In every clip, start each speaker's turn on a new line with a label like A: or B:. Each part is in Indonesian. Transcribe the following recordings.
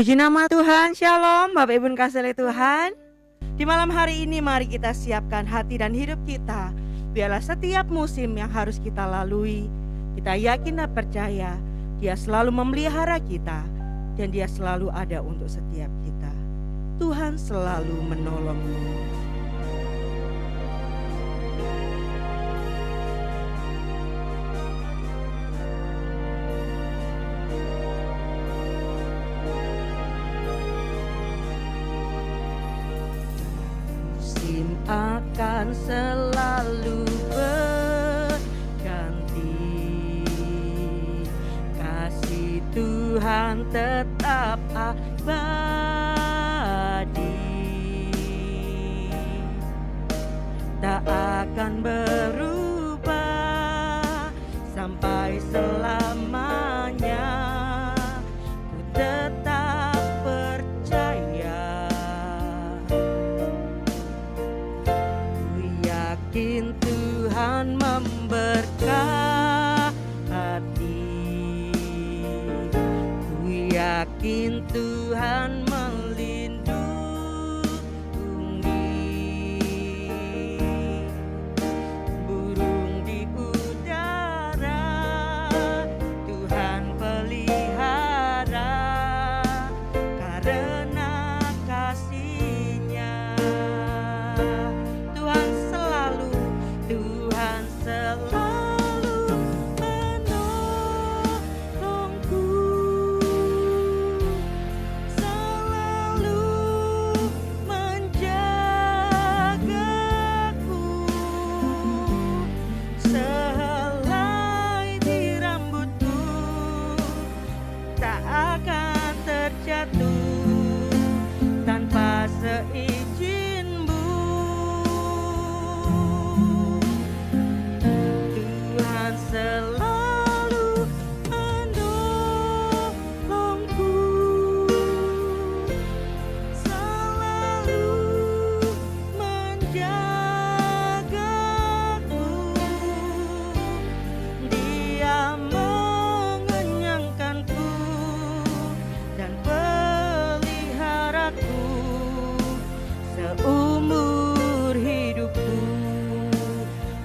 A: Puji nama Tuhan, Shalom Bapak Ibu kasih oleh Tuhan. Di malam hari ini mari kita siapkan hati dan hidup kita. Biarlah setiap musim yang harus kita lalui, kita yakin dan percaya Dia selalu memelihara kita, dan Dia selalu ada untuk setiap kita. Tuhan selalu menolongmu. Musim akan selalu berganti, kasih Tuhan tetap abadi, tak akan berubah sampai selamanya. Ku tetap percaya, ku yakin Tuhan memberkati, ku yakin Tuhan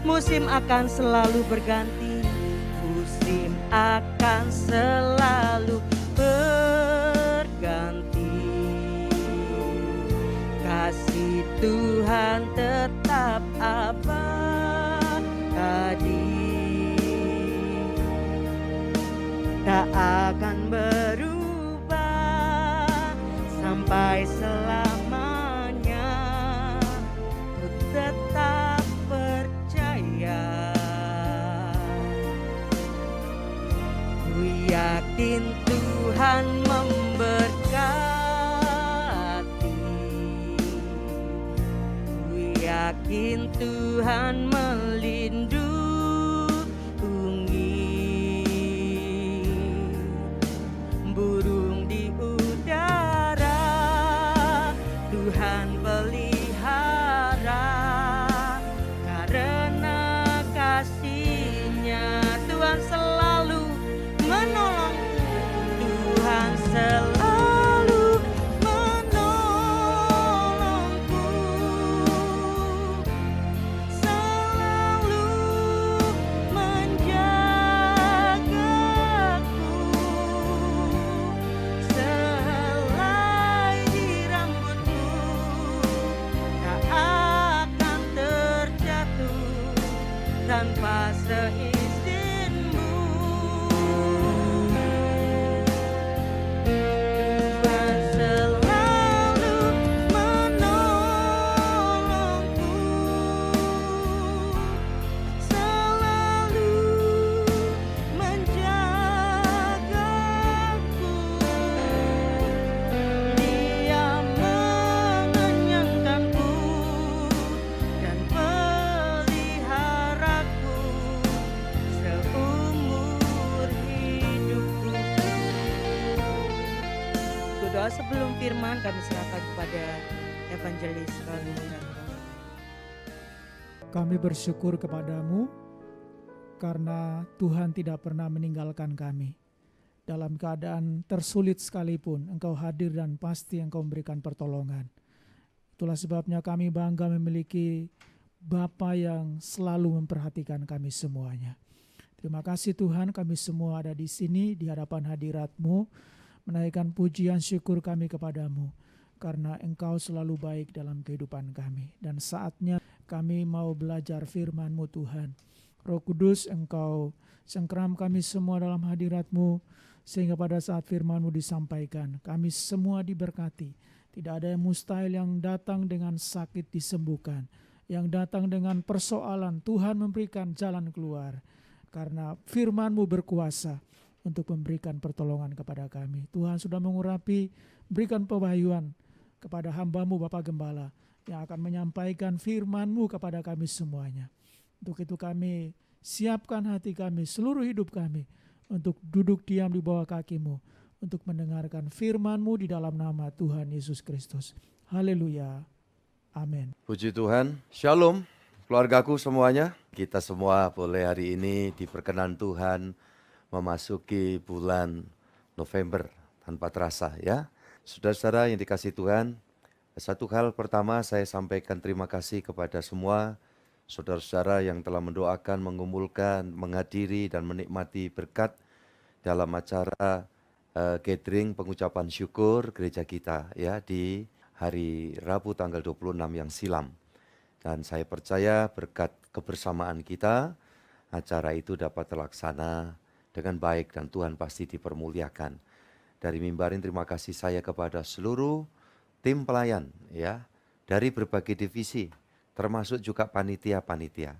A: musim akan selalu berganti, musim akan selalu berganti, kasih Tuhan tetap abadi, tak akan berubah sampai selamanya. Ku tetap yakin Tuhan memberkati, ku yakin Tuhan melindungi, burung di udara Tuhan pelihara, karena kasih-Nya Tuhan selalu menolong, Tuhan selalu menolongku, selalu menjagaku, sehelai di rambutmu tak akan terjatuh tanpa seizinmu. Sebelum firman kami serahkan kepada Evangelis Roni.
B: Kami bersyukur kepadamu karena Tuhan tidak pernah meninggalkan kami. dalam keadaan tersulit sekalipun, Engkau hadir dan pasti Engkau memberikan pertolongan. Itulah sebabnya kami bangga memiliki Bapa yang selalu memperhatikan kami semuanya. Terima kasih Tuhan, kami semua ada di sini di hadapan hadirat-Mu, menaikkan pujian syukur kami kepadamu, karena Engkau selalu baik dalam kehidupan kami. Dan saatnya kami mau belajar firman-Mu Tuhan. Roh Kudus, Engkau sengkeram kami semua dalam hadirat-Mu, sehingga pada saat firman-Mu disampaikan, kami semua diberkati. Tidak ada yang mustahil, yang datang dengan sakit disembuhkan, yang datang dengan persoalan Tuhan memberikan jalan keluar. Karena firman-Mu berkuasa untuk memberikan pertolongan kepada kami. Tuhan sudah mengurapi, berikan pewahyuan kepada hamba-Mu Bapak Gembala yang akan menyampaikan firman-Mu kepada kami semuanya. Untuk itu kami siapkan hati kami, seluruh hidup kami, untuk duduk diam di bawah kaki-Mu, untuk mendengarkan firman-Mu di dalam nama Tuhan Yesus Kristus. Haleluya. Amin.
C: Puji Tuhan. Shalom keluargaku semuanya. Kita semua boleh hari ini diperkenan Tuhan memasuki bulan November tanpa terasa ya. Saudara-saudara yang dikasihi Tuhan, satu hal pertama saya sampaikan terima kasih kepada semua saudara-saudara yang telah mendoakan, mengumpulkan, menghadiri dan menikmati berkat dalam acara gathering pengucapan syukur gereja kita ya di hari Rabu tanggal 26 yang silam. Dan saya percaya berkat kebersamaan kita, acara itu dapat terlaksana dengan baik dan Tuhan pasti dipermuliakan. Dari mimbarin terima kasih saya kepada seluruh tim pelayan ya dari berbagai divisi, termasuk juga panitia-panitia.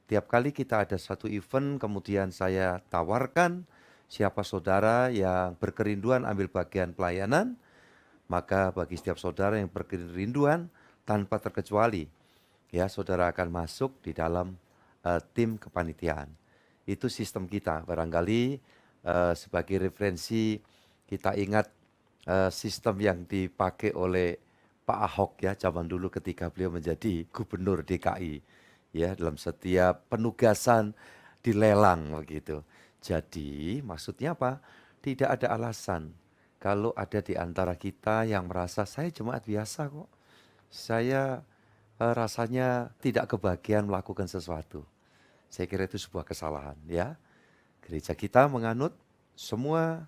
C: Tiap kali kita ada satu event, kemudian saya tawarkan siapa saudara yang berkerinduan ambil bagian pelayanan, maka bagi setiap saudara yang berkerinduan tanpa terkecuali, ya saudara akan masuk di dalam tim kepanitiaan. Itu sistem kita. Barangkali sebagai referensi kita ingat sistem yang dipakai oleh Pak Ahok ya zaman dulu ketika beliau menjadi gubernur DKI ya, dalam setiap penugasan dilelang begitu. Jadi maksudnya apa? Tidak ada alasan kalau ada di antara kita yang merasa saya jemaat biasa kok. Saya rasanya tidak kebagian melakukan sesuatu. Saya kira itu sebuah kesalahan ya. Gereja kita menganut semua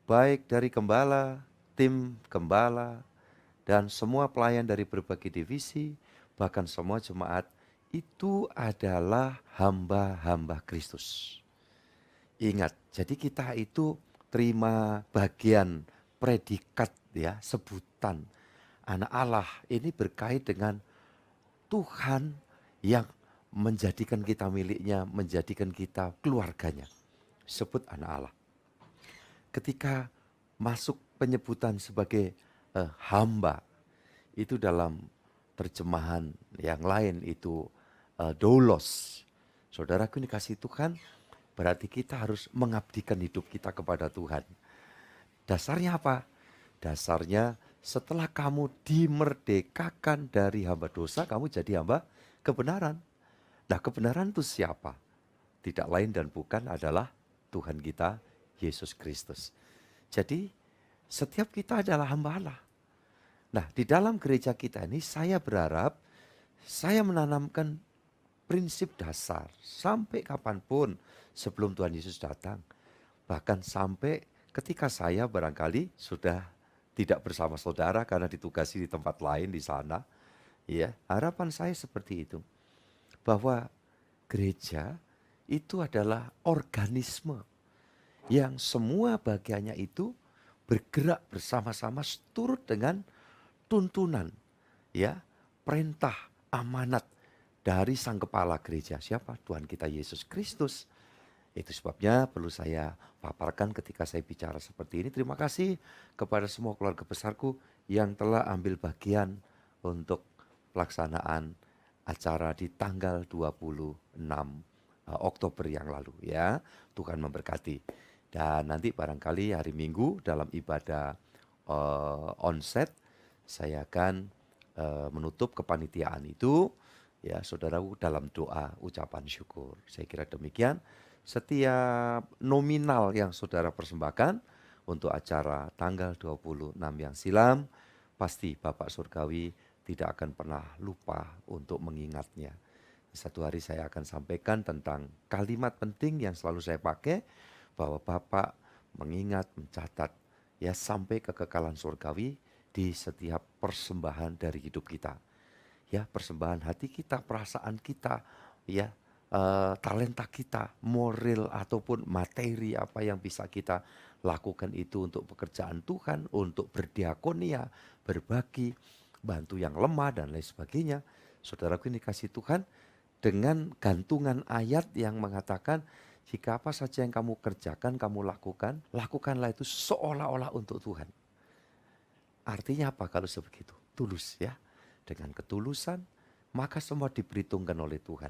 C: baik dari gembala, tim gembala, dan semua pelayan dari berbagai divisi, bahkan semua jemaat itu adalah hamba-hamba Kristus. Ingat, jadi kita itu terima bagian predikat ya, sebutan anak Allah ini berkait dengan Tuhan yang menjadikan kita miliknya, menjadikan kita keluarganya. Sebut anak Allah. Ketika masuk penyebutan sebagai hamba, itu dalam terjemahan yang lain itu doulos. Saudaraku dikasih Tuhan, berarti kita harus mengabdikan hidup kita kepada Tuhan. Dasarnya apa? Dasarnya setelah kamu dimerdekakan dari hamba dosa, kamu jadi hamba kebenaran. Nah, kebenaran itu siapa? Tidak lain dan bukan adalah Tuhan kita, Yesus Kristus. Jadi, setiap kita adalah hamba Allah. Nah, di dalam gereja kita ini saya berharap saya menanamkan prinsip dasar sampai kapanpun sebelum Tuhan Yesus datang. Bahkan sampai ketika saya barangkali sudah tidak bersama saudara karena ditugasi di tempat lain di sana. Ya, harapan saya seperti itu. Bahwa gereja itu adalah organisme yang semua bagiannya itu bergerak bersama-sama turut dengan tuntunan, ya, perintah, amanat dari sang kepala gereja. Siapa? Tuhan kita Yesus Kristus. Itu sebabnya perlu saya paparkan ketika saya bicara seperti ini. Terima kasih kepada semua keluarga besarku yang telah ambil bagian untuk pelaksanaan acara di tanggal 26 Oktober yang lalu ya. Tuhan memberkati. Dan nanti barangkali hari Minggu dalam ibadah onset saya akan menutup kepanitiaan itu ya saudaraku dalam doa ucapan syukur. Saya kira demikian. setiap nominal yang saudara persembahkan untuk acara tanggal 26 yang silam, pasti Bapak Surgawi tidak akan pernah lupa untuk mengingatnya. Satu hari saya akan sampaikan tentang kalimat penting yang selalu saya pakai, bahwa Bapak mengingat, mencatat, ya sampai kekekalan surgawi di setiap persembahan dari hidup kita. Ya, persembahan hati kita, perasaan kita, ya, talenta kita, moral ataupun materi apa yang bisa kita lakukan itu untuk pekerjaan Tuhan, untuk berdiakonia, berbagi, bantu yang lemah dan lain sebagainya. Saudaraku ini kasih Tuhan, dengan gantungan ayat yang mengatakan, jika apa saja yang kamu kerjakan, kamu lakukan, lakukanlah itu seolah-olah untuk Tuhan. Artinya apa kalau sebegitu? Tulus ya. Dengan ketulusan, maka semua diperhitungkan oleh Tuhan.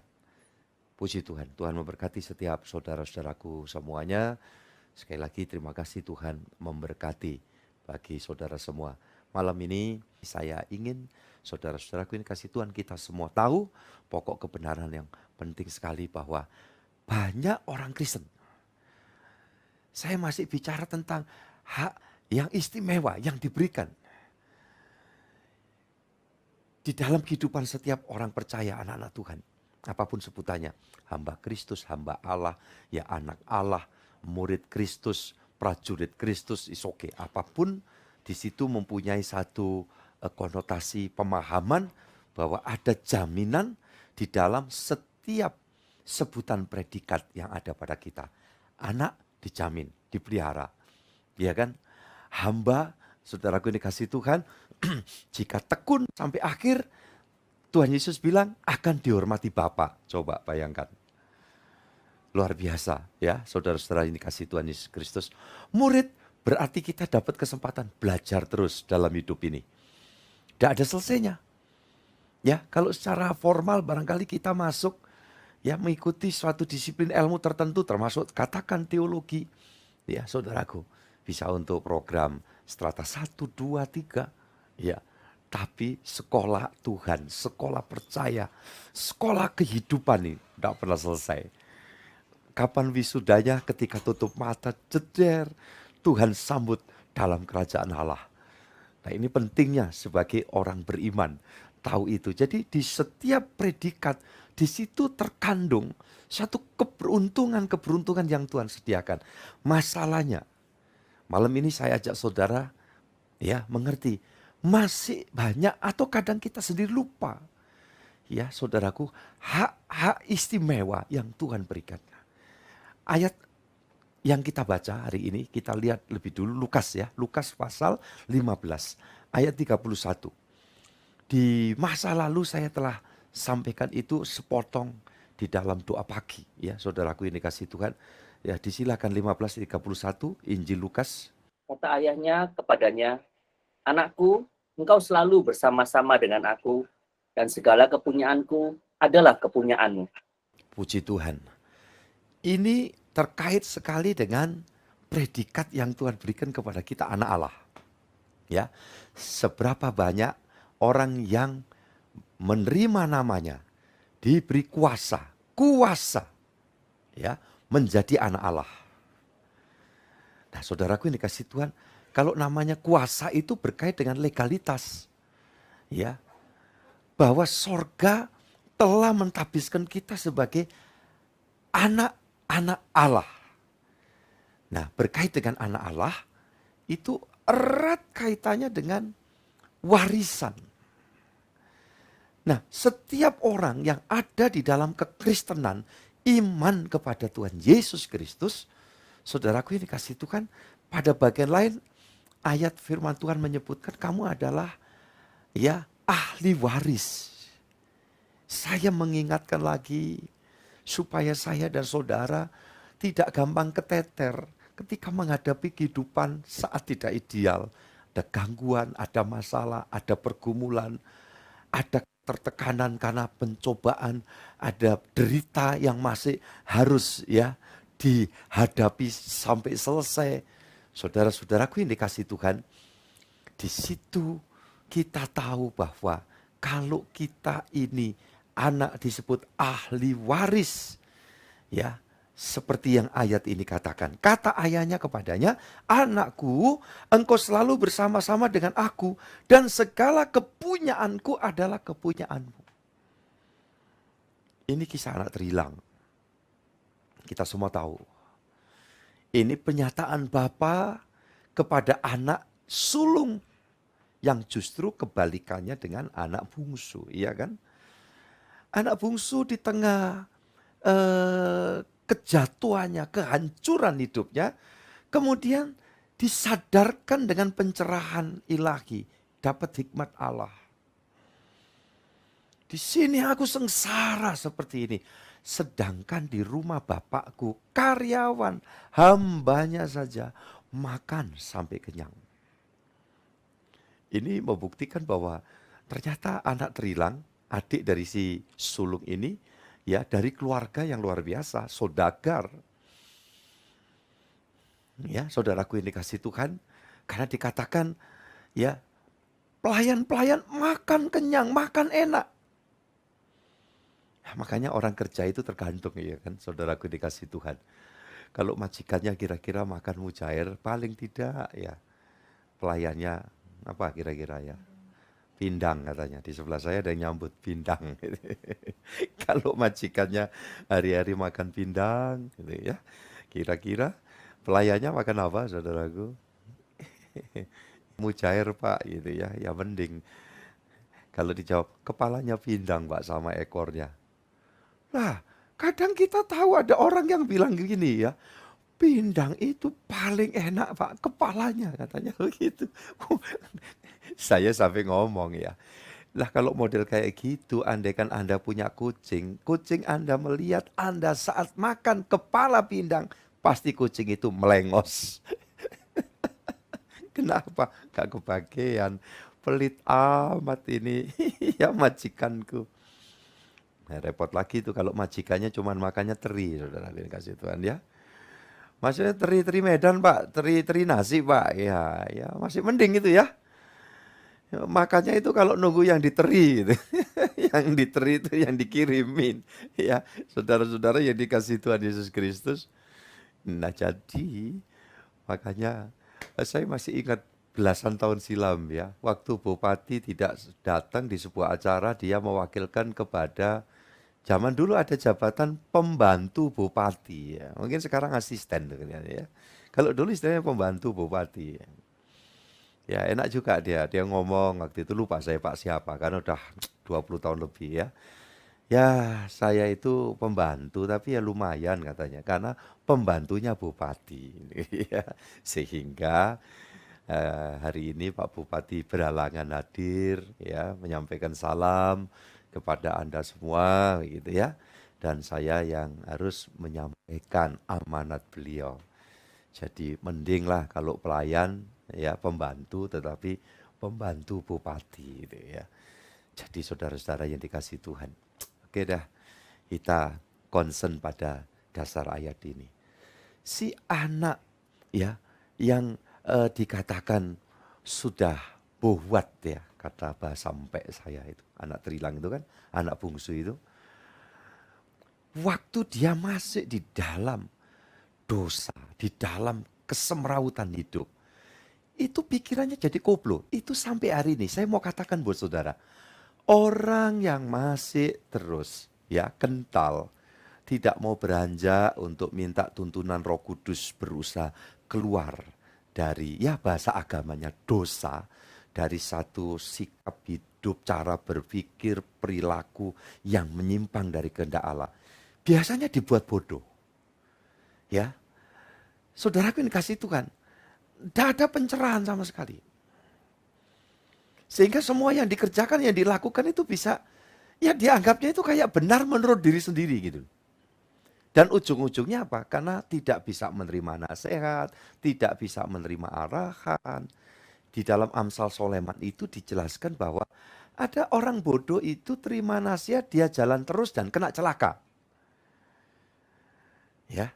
C: Puji Tuhan, Tuhan memberkati setiap saudara-saudaraku semuanya. Sekali lagi terima kasih Tuhan memberkati bagi saudara semua. Malam ini saya ingin saudara-saudaraku ini kasih Tuhan kita semua tahu pokok kebenaran yang penting sekali, bahwa banyak orang Kristen. Saya masih bicara tentang hak yang istimewa yang diberikan di dalam kehidupan setiap orang percaya, anak-anak Tuhan. Apapun sebutannya, hamba Kristus, hamba Allah, ya anak Allah, murid Kristus, prajurit Kristus, is okay. Apapun di situ mempunyai satu konotasi pemahaman bahwa ada jaminan di dalam setiap sebutan predikat yang ada pada kita. Anak dijamin, dipelihara. Ya kan? Hamba, saudaraku ini kasih Tuhan, jika tekun sampai akhir, Tuhan Yesus bilang akan dihormati Bapa. Coba bayangkan. Luar biasa ya, saudara-saudara ini kasih Tuhan Yesus Kristus. Murid berarti kita dapat kesempatan belajar terus dalam hidup ini. Tidak ada selesainya. Ya, kalau secara formal barangkali kita masuk ya mengikuti suatu disiplin ilmu tertentu, termasuk katakan teologi. Ya, saudaraku, bisa untuk program strata 1, 2, 3. Ya, tapi sekolah Tuhan, sekolah percaya, sekolah kehidupan ini tidak pernah selesai. Kapan wisudanya? Ketika tutup mata, jeder, Tuhan sambut dalam kerajaan Allah. Nah, ini pentingnya sebagai orang beriman tahu itu. Jadi di setiap predikat di situ terkandung satu keberuntungan yang Tuhan sediakan. Masalahnya, malam ini saya ajak saudara ya mengerti, masih banyak atau kadang kita sendiri lupa. Ya, saudaraku, hak istimewa yang Tuhan berikan. Ayat yang kita baca hari ini, kita lihat lebih dulu Lukas ya. Lukas pasal 15 ayat 31. Di masa lalu saya telah sampaikan itu sepotong di dalam doa pagi ya, saudaraku ini kasih Tuhan. Ya, disilakan 15:31 Injil Lukas.
D: Kata ayahnya kepadanya, "Anakku, engkau selalu bersama-sama dengan aku, dan segala kepunyaanku adalah kepunyaanmu."
C: Puji Tuhan. Ini terkait sekali dengan predikat yang Tuhan berikan kepada kita anak Allah. Ya, seberapa banyak orang yang menerima namanya, diberi kuasa ya, menjadi anak Allah. Nah, saudaraku ini dikasih Tuhan, kalau namanya kuasa itu berkait dengan legalitas. Ya. Bahwa sorga telah mentabiskan kita sebagai anak-anak Allah. Nah, berkait dengan anak Allah, itu erat kaitannya dengan warisan. Nah, setiap orang yang ada di dalam kekristenan, iman kepada Tuhan Yesus Kristus, saudaraku ini kasih Tuhan, pada bagian lain ayat firman Tuhan menyebutkan kamu adalah ya ahli waris. Saya mengingatkan lagi supaya saya dan saudara tidak gampang keteter ketika menghadapi kehidupan saat tidak ideal. Ada gangguan, ada masalah, ada pergumulan, ada tertekanan karena pencobaan, ada derita yang masih harus ya dihadapi sampai selesai. Saudara-saudaraku yang dikasih Tuhan, di situ kita tahu bahwa kalau kita ini anak disebut ahli waris, ya seperti yang ayat ini katakan. Kata ayahnya kepadanya, anakku, engkau selalu bersama-sama dengan aku, dan segala kepunyaanku adalah kepunyaanmu. Ini kisah anak terhilang. Kita semua tahu. Ini penyataan Bapa kepada anak sulung, yang justru kebalikannya dengan anak bungsu, iya kan? Anak bungsu di tengah kejatuhannya, kehancuran hidupnya, kemudian disadarkan dengan pencerahan ilahi, dapat hikmat Allah. Di sini aku sengsara seperti ini, sedangkan di rumah bapakku karyawan, hambanya saja makan sampai kenyang. Ini membuktikan bahwa ternyata anak terhilang, adik dari si sulung ini, ya, dari keluarga yang luar biasa, saudagar. Ya, saudaraku ini kasih Tuhan, karena dikatakan, ya, pelayan-pelayan makan kenyang, makan enak. Makanya orang kerja itu tergantung, ya kan, saudaraku dikasih Tuhan. Kalau majikannya kira-kira makan mujair, paling tidak ya pelayannya apa kira-kira ya, pindang katanya. Di sebelah saya ada yang nyambut pindang. Kalau majikannya hari-hari makan pindang, gitu ya, kira-kira pelayannya makan apa, saudaraku? Mujair Pak, gitu ya. Ya mending kalau dijawab kepalanya pindang Pak sama ekornya. Nah, kadang kita tahu ada orang yang bilang gini ya, pindang itu paling enak Pak, kepalanya katanya begitu. Saya sampai ngomong ya, lah kalau model kayak gitu, andaikan Anda punya kucing, kucing Anda melihat Anda saat makan kepala pindang, pasti kucing itu melengos. Kenapa? Gak kebagian, pelit amat ini, ya majikanku. Nah, repot lagi tuh kalau majikannya cuman makannya teri, saudara kasih Tuhan ya. Maksudnya teri-teri Medan Pak, teri-teri nasi Pak, ya, ya masih mending itu ya. Makannya itu kalau nunggu yang diteri gitu. Yang diteri itu yang dikirimin. Ya, saudara-saudara yang dikasih Tuhan Yesus Kristus. Nah jadi, makanya saya masih ingat belasan tahun silam ya. Waktu Bupati tidak datang di sebuah acara, dia mewakilkan kepada, zaman dulu ada jabatan pembantu bupati ya. Mungkin sekarang asisten ya. Kalau dulu istilahnya pembantu bupati. Ya enak juga dia ngomong waktu itu, lupa saya Pak siapa, karena udah 20 tahun lebih ya. Ya saya itu pembantu tapi ya lumayan katanya, karena pembantunya bupati. Ya, sehingga hari ini Pak Bupati berhalangan hadir ya, menyampaikan salam kepada Anda semua gitu ya. Dan saya yang harus menyampaikan amanat beliau. Jadi mendinglah kalau pelayan ya pembantu, tetapi pembantu bupati gitu ya. Jadi saudara-saudara yang dikasih Tuhan. Oke dah, kita concern pada dasar ayat ini. Si anak ya yang dikatakan sudah bohwat ya, kata bahasa sampai saya itu, anak terhilang itu kan, anak bungsu itu. Waktu dia masih di dalam dosa, di dalam kesemrawutan hidup, itu pikirannya jadi koplo. Itu sampai hari ini, saya mau katakan buat saudara, orang yang masih terus ya kental, tidak mau beranjak untuk minta tuntunan Roh Kudus, berusaha keluar dari ya bahasa agamanya dosa, dari satu sikap hidup, cara berpikir, perilaku yang menyimpang dari kehendak Allah, biasanya dibuat bodoh. Ya, saudaraku ini kasih Tuhan, tidak ada pencerahan sama sekali. Sehingga semua yang dikerjakan, yang dilakukan itu bisa, ya dianggapnya itu kayak benar menurut diri sendiri gitu. Dan ujung-ujungnya apa? Karena tidak bisa menerima nasihat, tidak bisa menerima arahan. Di dalam Amsal Soleman itu dijelaskan bahwa ada orang bodoh itu terima nasihat, dia jalan terus dan kena celaka. Ya,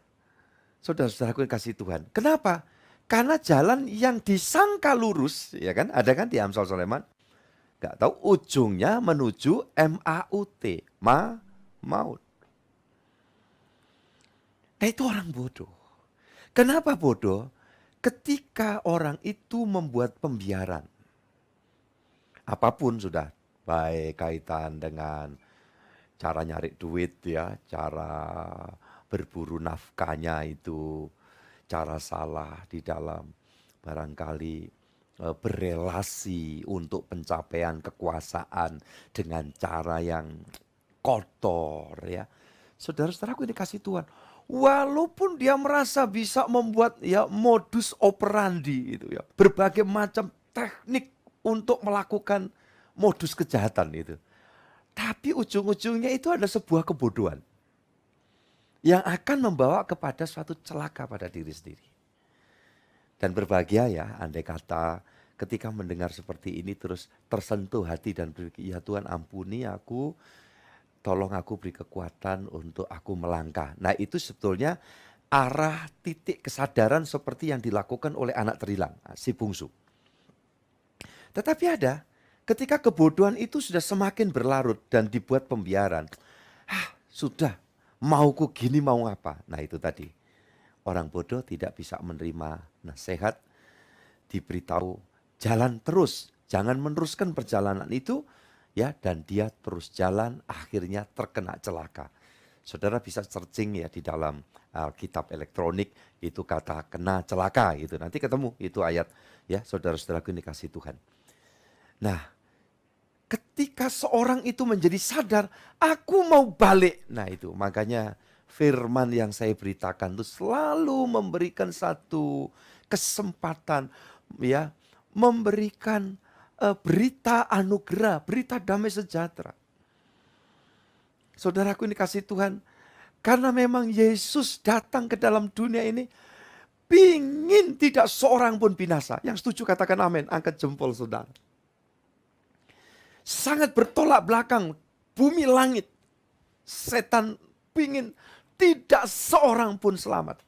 C: saudara-saudaraku yang kasih Tuhan. Kenapa? Karena jalan yang disangka lurus, ya kan? Ada kan di Amsal Soleman? Gak tahu ujungnya menuju MAUT, maut. Nah itu orang bodoh. Kenapa bodoh? Ketika orang itu membuat pembiaran, apapun sudah, baik kaitan dengan cara nyari duit ya, cara berburu nafkahnya itu, cara salah di dalam barangkali berelasi untuk pencapaian kekuasaan dengan cara yang kotor ya. Saudara-saudaraku ini kasih Tuhan, walaupun dia merasa bisa membuat ya modus operandi itu ya, berbagai macam teknik untuk melakukan modus kejahatan itu. Tapi ujung-ujungnya itu ada sebuah kebodohan yang akan membawa kepada suatu celaka pada diri sendiri. Dan berbahagia ya, andai kata ketika mendengar seperti ini terus tersentuh hati dan berpikir, ya Tuhan ampuni aku, tolong aku beri kekuatan untuk aku melangkah. Nah itu sebetulnya arah titik kesadaran seperti yang dilakukan oleh anak terilang, si bungsu. Tetapi ada, ketika kebodohan itu sudah semakin berlarut dan dibuat pembiaran, sudah, mauku gini mau apa? Nah itu tadi, orang bodoh tidak bisa menerima nasihat, diberitahu jalan terus, jangan meneruskan perjalanan itu, ya, dan dia terus jalan akhirnya terkena celaka. Saudara bisa searching ya di dalam Alkitab elektronik itu kata kena celaka gitu. Nanti ketemu itu ayat ya, saudara-saudaraku ini kasih Tuhan. Nah, ketika seorang itu menjadi sadar, aku mau balik. Nah itu makanya firman yang saya beritakan itu selalu memberikan satu kesempatan ya, memberikan berita anugerah, berita damai sejahtera. Saudaraku ini kasih Tuhan, karena memang Yesus datang ke dalam dunia ini, pingin tidak seorang pun binasa. Yang setuju katakan amin, angkat jempol saudara. Sangat bertolak belakang, bumi langit. Setan pingin tidak seorang pun selamat.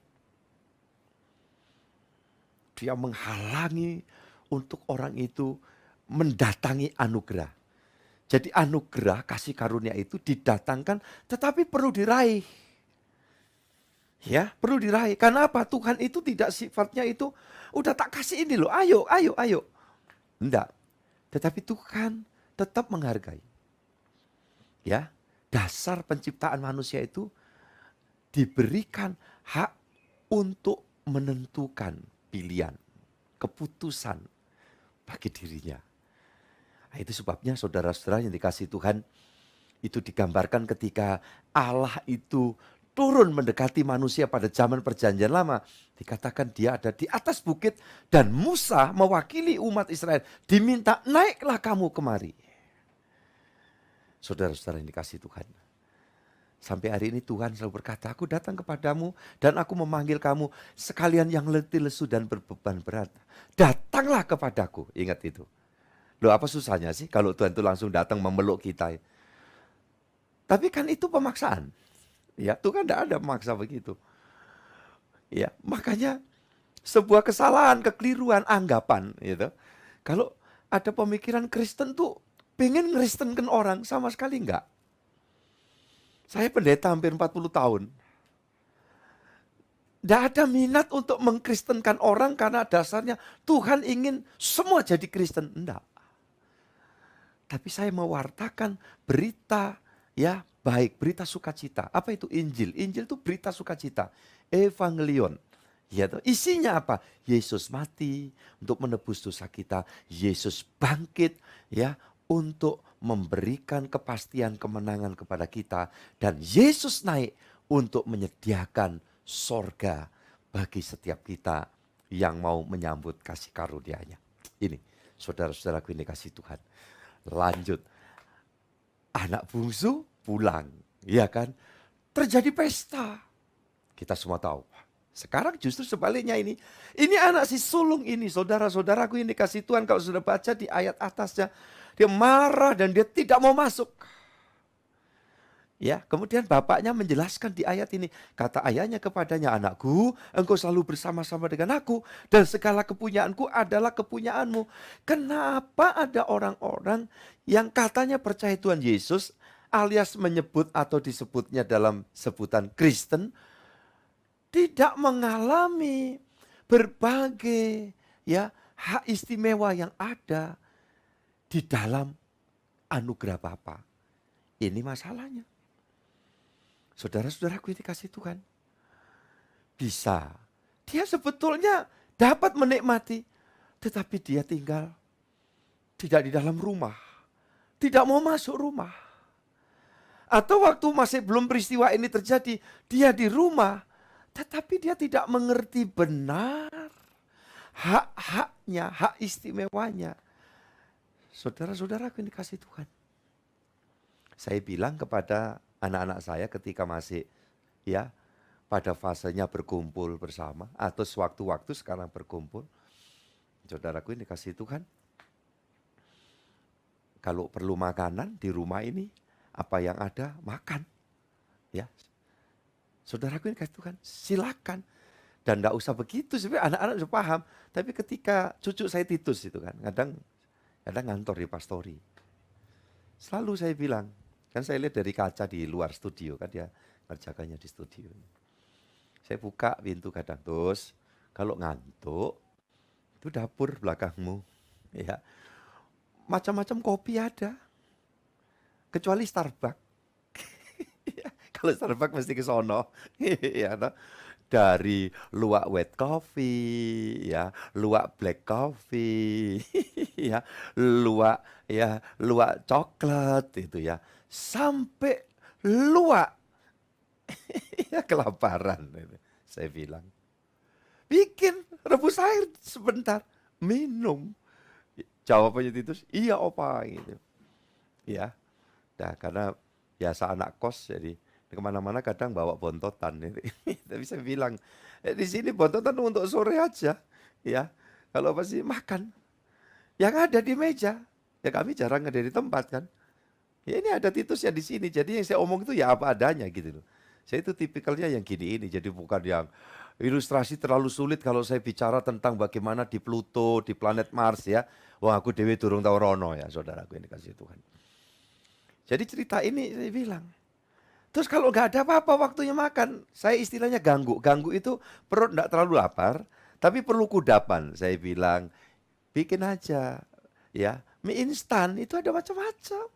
C: Dia menghalangi untuk orang itu mendatangi anugerah. Jadi anugerah kasih karunia itu didatangkan tetapi perlu diraih. Ya, perlu diraih. Karena apa? Tuhan itu tidak sifatnya itu udah tak kasih ini loh. Ayo. Enggak. Tetapi Tuhan tetap menghargai. Ya, dasar penciptaan manusia itu diberikan hak untuk menentukan pilihan, keputusan bagi dirinya. Nah, itu sebabnya saudara-saudara yang dikasihi Tuhan, itu digambarkan ketika Allah itu turun mendekati manusia pada zaman perjanjian lama. Dikatakan dia ada di atas bukit dan Musa mewakili umat Israel diminta naiklah kamu kemari. Saudara-saudara yang dikasihi Tuhan. Sampai hari ini Tuhan selalu berkata, aku datang kepadamu dan aku memanggil kamu sekalian yang letih lesu dan berbeban berat. Datanglah kepadaku, ingat itu. Loh apa susahnya sih kalau Tuhan itu langsung datang memeluk kita. Tapi kan itu pemaksaan. Ya, Tuhan tidak ada memaksa begitu. Ya, makanya sebuah kesalahan, kekeliruan, anggapan gitu. Kalau ada pemikiran Kristen tuh pengen ngeristenkan orang, sama sekali enggak. Saya pendeta hampir 40 tahun. Tidak ada minat untuk mengkristenkan orang karena dasarnya Tuhan ingin semua jadi Kristen. Enggak. Tapi saya mewartakan berita ya baik, berita sukacita. Apa itu Injil? Injil itu berita sukacita. Evangelion. Ya, isinya apa? Yesus mati untuk menebus dosa kita. Yesus bangkit ya untuk memberikan kepastian kemenangan kepada kita. Dan Yesus naik untuk menyediakan sorga bagi setiap kita yang mau menyambut kasih karunia-Nya. Ini saudara-saudaraku ini kasih Tuhan. Lanjut, anak bungsu pulang, ya kan? Terjadi pesta. Kita semua tahu. Sekarang justru sebaliknya ini. Ini anak si sulung ini, saudara-saudaraku ini kasih Tuhan. Kalau sudah baca di ayat atasnya, dia marah dan dia tidak mau masuk. Ya, kemudian bapaknya menjelaskan di ayat ini. Kata ayahnya kepadanya, anakku, engkau selalu bersama-sama dengan aku dan segala kepunyaanku adalah kepunyaanmu. Kenapa ada orang-orang yang katanya percaya Tuhan Yesus alias menyebut atau disebutnya dalam sebutan Kristen, tidak mengalami berbagai ya hak istimewa yang ada di dalam anugerah Bapa. Ini masalahnya. Saudara-saudaraku ini kasih Tuhan. Bisa. Dia sebetulnya dapat menikmati. Tetapi dia tinggal tidak di dalam rumah. Tidak mau masuk rumah. Atau waktu masih belum peristiwa ini terjadi, dia di rumah. Tetapi dia tidak mengerti benar hak-haknya, hak istimewanya. Saudara-saudaraku ini kasih Tuhan. Saya bilang kepada anak-anak saya ketika masih ya pada fasenya berkumpul bersama atau sewaktu-waktu sekarang berkumpul. Saudaraku ini kasih Tuhan. Kalau perlu makanan di rumah ini, apa yang ada makan. Ya. Saudaraku ini kasih Tuhan, silakan. Dan enggak usah begitu, sebenarnya anak-anak sudah paham. Tapi ketika cucu saya Titus itu kan, kadang ngantor di pastori. Selalu saya bilang, kan saya lihat dari kaca di luar studio, kan dia ngerjakannya di studio. Saya buka pintu kadang, terus kalau ngantuk, itu dapur belakangmu. Ya, macam-macam kopi ada, kecuali Starbucks. Kalau Starbucks mesti ke sono. Ya, no? Dari luwak white coffee, ya, luwak black coffee, ya, luwak coklat itu ya, sampai luwak ya kelaparan. Saya bilang, bikin rebus air sebentar, minum. Jawabannya Titus, iya opa gitu. Ya, nah karena biasa anak kos jadi kemana-mana kadang bawa bontotan. Tapi saya bilang, di sini bontotan untuk sore aja. Ya, kalau pasti makan. Yang ada di meja, ya kami jarang ada di tempat kan. Ya ini ada Titus ya di sini, jadi yang saya omong itu ya apa adanya gitu loh. Saya itu tipikalnya yang gini ini, jadi bukan yang ilustrasi terlalu sulit kalau saya bicara tentang bagaimana di Pluto, di planet Mars ya. Wah aku dewe durung tahu rono ya saudaraku ini kasih Tuhan. Jadi cerita ini saya bilang, terus kalau nggak ada apa-apa waktunya makan, saya istilahnya ganggu. Ganggu itu perut nggak terlalu lapar, tapi perlu kudapan. Saya bilang, bikin aja, ya mie instan itu ada macam-macam.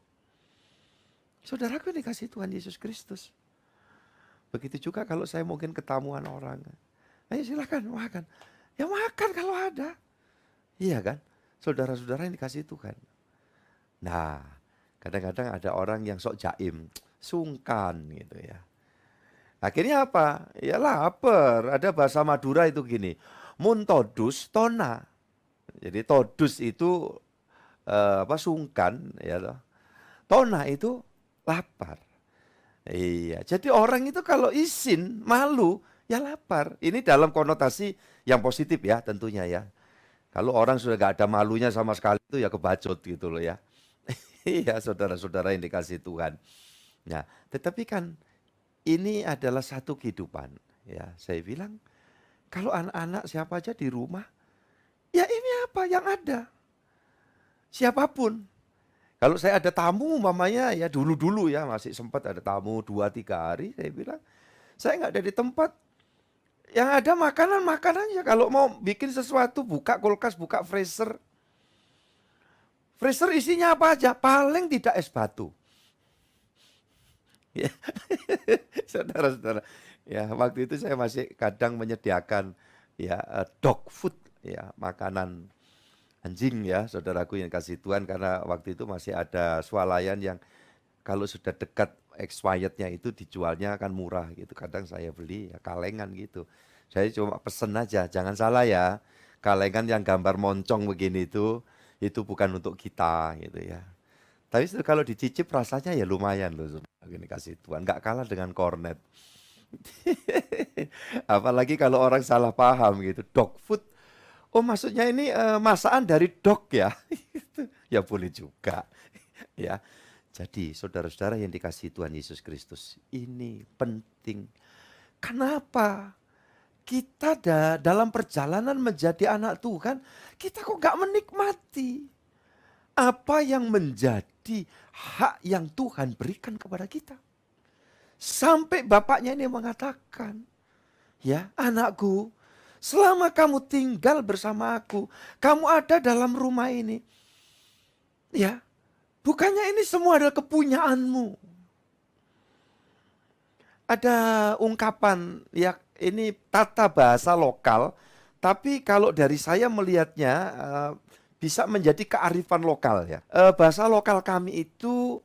C: Saudaraku ini kasih Tuhan Yesus Kristus. Begitu juga kalau saya mungkin ketamuan orang, ayo silakan makan. Ya makan kalau ada, iya kan? Saudara-saudara ini kasih Tuhan. Nah, kadang-kadang ada orang yang sok jaim. Sungkan gitu ya. Akhirnya apa? Ya lapar. Ada bahasa Madura itu gini, mun todus tona. Jadi todus itu sungkan ya loh. Tona itu lapar. Iya, jadi orang itu kalau izin malu ya lapar. Ini dalam konotasi yang positif ya tentunya ya. Kalau orang sudah gak ada malunya sama sekali itu ya kebacut gitu loh ya. Iya saudara-saudara yang dikasih Tuhan. Nah, tetapi kan ini adalah satu kehidupan. Ya, saya bilang kalau anak-anak siapa aja di rumah, ya ini apa yang ada. Siapapun. Kalau saya ada tamu umpamanya ya dulu-dulu ya masih sempat ada tamu 2-3 hari, saya bilang saya nggak ada di tempat. Yang ada makanan-makanannya. Kalau mau bikin sesuatu buka kulkas, buka freezer. Freezer isinya apa aja? Paling tidak es batu. Ya. Saudara-saudara, ya waktu itu saya masih kadang menyediakan ya dog food ya, makanan anjing ya, saudaraku yang kasih Tuhan, karena waktu itu masih ada swalayan yang kalau sudah dekat expirednya itu dijualnya kan murah gitu. Kadang saya beli ya kalengan gitu. Saya cuma pesen aja, jangan salah ya. Kalengan yang gambar moncong begini itu bukan untuk kita gitu ya. Tapi kalau dicicip rasanya ya lumayan loh, ini kasih Tuhan, nggak kalah dengan kornet. Apalagi kalau orang salah paham gitu, dog food. Oh maksudnya ini masakan dari dog ya? Ya boleh juga. Ya, jadi saudara-saudara yang dikasihi Tuhan Yesus Kristus, ini penting. Kenapa? Kita dalam perjalanan menjadi anak Tuhan, kita kok gak menikmati apa yang menjadi hak yang Tuhan berikan kepada kita. Sampai bapaknya ini mengatakan, Ya, anakku, selama kamu tinggal bersama aku, kamu ada dalam rumah ini. Ya, bukannya ini semua adalah kepunyaanmu. Ada ungkapan, ya ini tata bahasa lokal, tapi kalau dari saya melihatnya bisa menjadi kearifan lokal ya. Bahasa lokal kami itu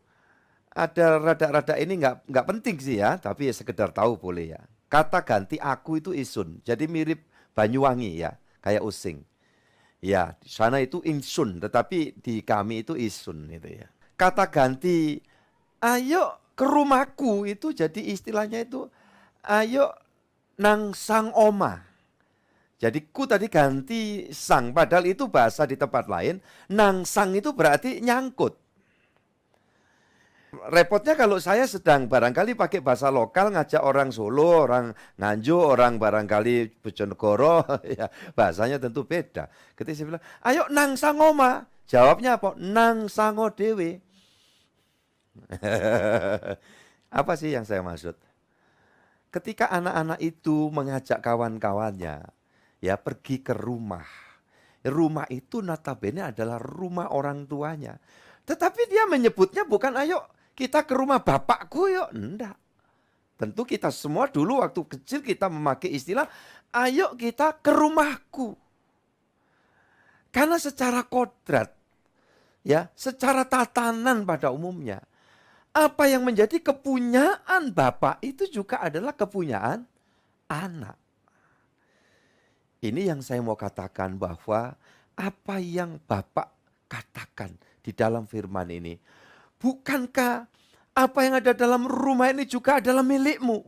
C: ada rada-rada ini nggak penting sih ya, tapi ya sekedar tahu boleh ya. Kata ganti aku itu isun, jadi mirip Banyuwangi ya, kayak using. Ya, di sana itu insun, tetapi di kami itu isun itu ya. Kata ganti ayo ke rumahku itu jadi istilahnya itu ayo nang sang oma. Jadi ku tadi ganti sang, padahal itu bahasa di tempat lain. Nang sang itu berarti nyangkut. Repotnya kalau saya sedang barangkali pakai bahasa lokal ngajak orang Solo, orang Nganjuk, orang barangkali Bojonegoro, ya bahasanya tentu beda. Ketika saya bilang, ayo nang sang oma. Jawabnya apa? Nang sango dewe. Apa sih yang saya maksud? Ketika anak-anak itu mengajak kawan-kawannya ya pergi ke rumah. Rumah itu notabene adalah rumah orang tuanya. Tetapi dia menyebutnya bukan ayo kita ke rumah bapakku yuk. Enggak. Tentu kita semua dulu waktu kecil kita memakai istilah ayo kita ke rumahku. Karena secara kodrat ya, secara tatanan pada umumnya apa yang menjadi kepunyaan bapak itu juga adalah kepunyaan anak. Ini yang saya mau katakan bahwa apa yang bapak katakan di dalam firman ini, bukankah apa yang ada dalam rumah ini juga adalah milikmu?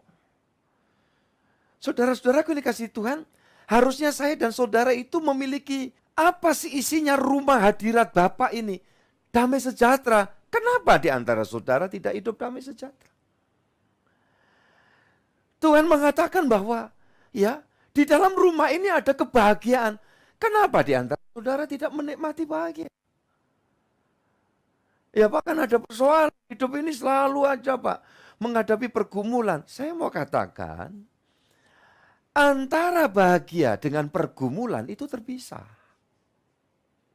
C: Saudara-saudaraku ini kasih Tuhan, harusnya saya dan saudara itu memiliki apa sih isinya rumah hadirat Bapak ini? Damai sejahtera. Kenapa di antara saudara tidak hidup damai sejahtera? Tuhan mengatakan bahwa ya di dalam rumah ini ada kebahagiaan. Kenapa di antara saudara tidak menikmati bahagia? Ya bahkan ada persoalan, hidup ini selalu aja Pak menghadapi pergumulan. Saya mau katakan, antara bahagia dengan pergumulan itu terpisah.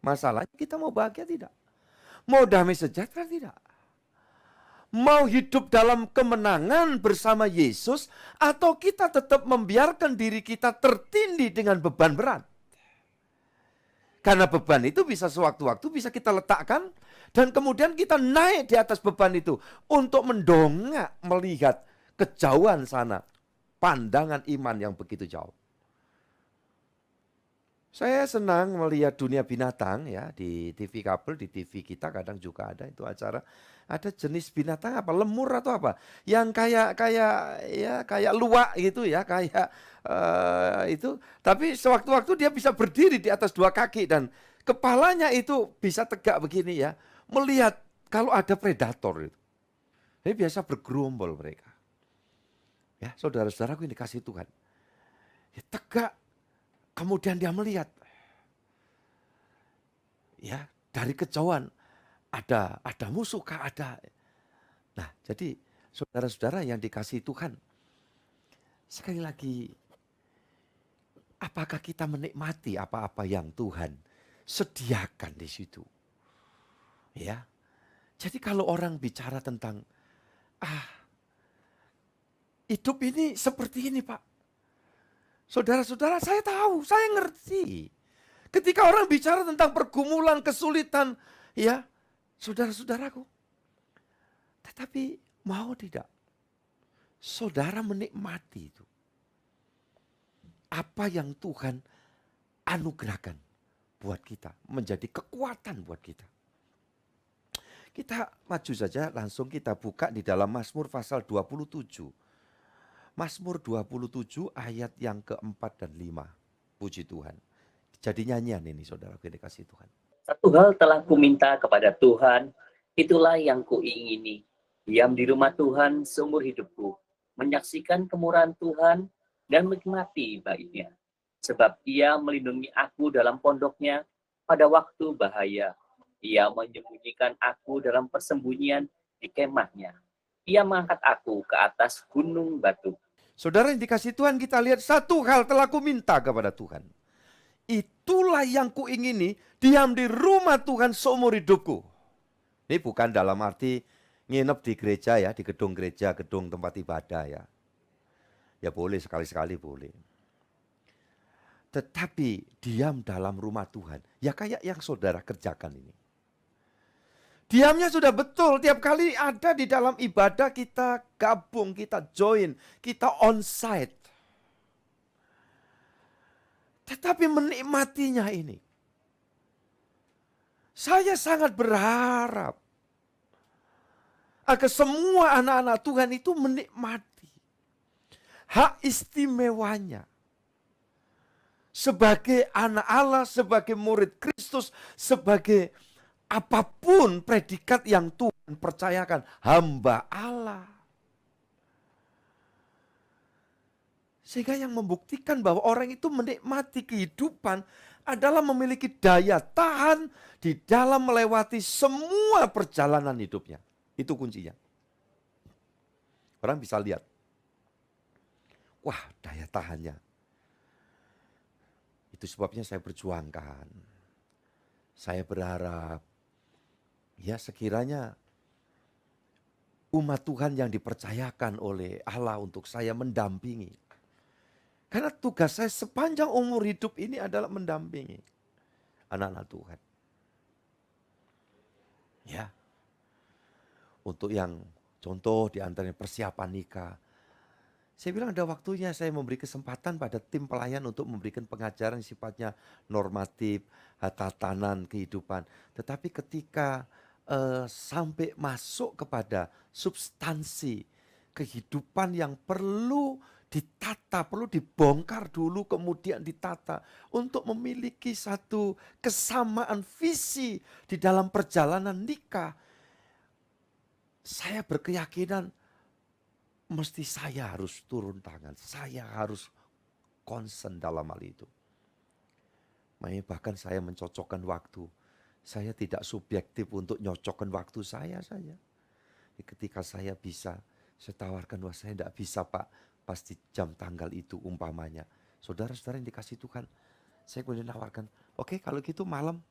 C: Masalahnya kita mau bahagia tidak? Mau damai sejahtera tidak? Mau hidup dalam kemenangan bersama Yesus atau kita tetap membiarkan diri kita tertindih dengan beban berat? Karena beban itu bisa sewaktu-waktu bisa kita letakkan dan kemudian kita naik di atas beban itu untuk mendongak melihat kejauhan sana. Pandangan iman yang begitu jauh. Saya senang melihat dunia binatang ya di TV kabel, di TV kita kadang juga ada itu acara. Ada jenis binatang apa? Lemur atau apa? Yang kayak luwak gitu ya, kayak itu. Tapi sewaktu-waktu dia bisa berdiri di atas dua kaki dan kepalanya itu bisa tegak begini ya. Melihat kalau ada predator itu. Jadi biasa bergerombol mereka. Ya, saudara-saudaraku ini dikasih Tuhan. Ya, tegak. Kemudian dia melihat. Ya, dari kejauhan ada musuh kah ada. Nah, jadi saudara-saudara yang dikasih Tuhan. Sekali lagi, apakah kita menikmati apa-apa yang Tuhan sediakan di situ? Ya. Jadi kalau orang bicara tentang hidup ini seperti ini, Pak. Saudara-saudara, saya tahu, saya ngerti. Ketika orang bicara tentang pergumulan, kesulitan, ya, saudara-saudaraku. Tetapi mau tidak? Saudara menikmati itu. Apa yang Tuhan anugerahkan buat kita, menjadi kekuatan buat kita. Kita maju saja, langsung kita buka di dalam Mazmur pasal 27. Mazmur 27 ayat yang keempat dan 5. Puji Tuhan. Jadi nyanyian ini saudara dikasih Tuhan.
D: Satu hal telah kuminta kepada Tuhan, itulah yang kuingini. Diam di rumah Tuhan seumur hidupku, menyaksikan kemurahan Tuhan dan menikmati baiknya. Sebab Ia melindungi aku dalam pondoknya pada waktu bahaya. Ia menyembunyikan aku dalam persembunyian di kemahnya. Ia mengangkat aku ke atas gunung batu.
C: Saudara yang dikasih Tuhan, kita lihat satu hal telah ku minta kepada Tuhan. Itulah yang kuingini, diam di rumah Tuhan seumur hidupku. Ini bukan dalam arti nginep di gereja ya, di gedung gereja, gedung tempat ibadah ya. Ya boleh, sekali-sekali boleh. Tetapi diam dalam rumah Tuhan, ya kayak yang saudara kerjakan ini. Diamnya sudah betul, tiap kali ada di dalam ibadah kita gabung, kita join, kita onsite. Tetapi menikmatinya ini, saya sangat berharap agar semua anak-anak Tuhan itu menikmati hak istimewanya sebagai anak Allah, sebagai murid Kristus, sebagai apapun predikat yang Tuhan percayakan, hamba Allah. Sehingga yang membuktikan bahwa orang itu menikmati kehidupan adalah memiliki daya tahan di dalam melewati semua perjalanan hidupnya. Itu kuncinya. Orang bisa lihat, wah daya tahannya. Itu sebabnya saya perjuangkan. Saya berharap, ya sekiranya umat Tuhan yang dipercayakan oleh Allah untuk saya mendampingi. Karena tugas saya sepanjang umur hidup ini adalah mendampingi anak-anak Tuhan. Ya. Untuk yang contoh di antaranya persiapan nikah. Saya bilang ada waktunya saya memberi kesempatan pada tim pelayan untuk memberikan pengajaran sifatnya normatif, tatanan kehidupan. Tetapi ketika sampai masuk kepada substansi kehidupan yang perlu ditata, perlu dibongkar dulu kemudian ditata untuk memiliki satu kesamaan visi di dalam perjalanan nikah. Saya berkeyakinan mesti saya harus turun tangan, saya harus concern dalam hal itu. Makanya bahkan saya mencocokkan waktu. Saya tidak subjektif untuk nyocokkan waktu saya saja. Ketika saya bisa, saya tawarkan, wah saya tidak bisa Pak, pasti jam tanggal itu umpamanya. Saudara-saudara yang dikasih Tuhan, saya boleh nawarkan, oke kalau gitu malam,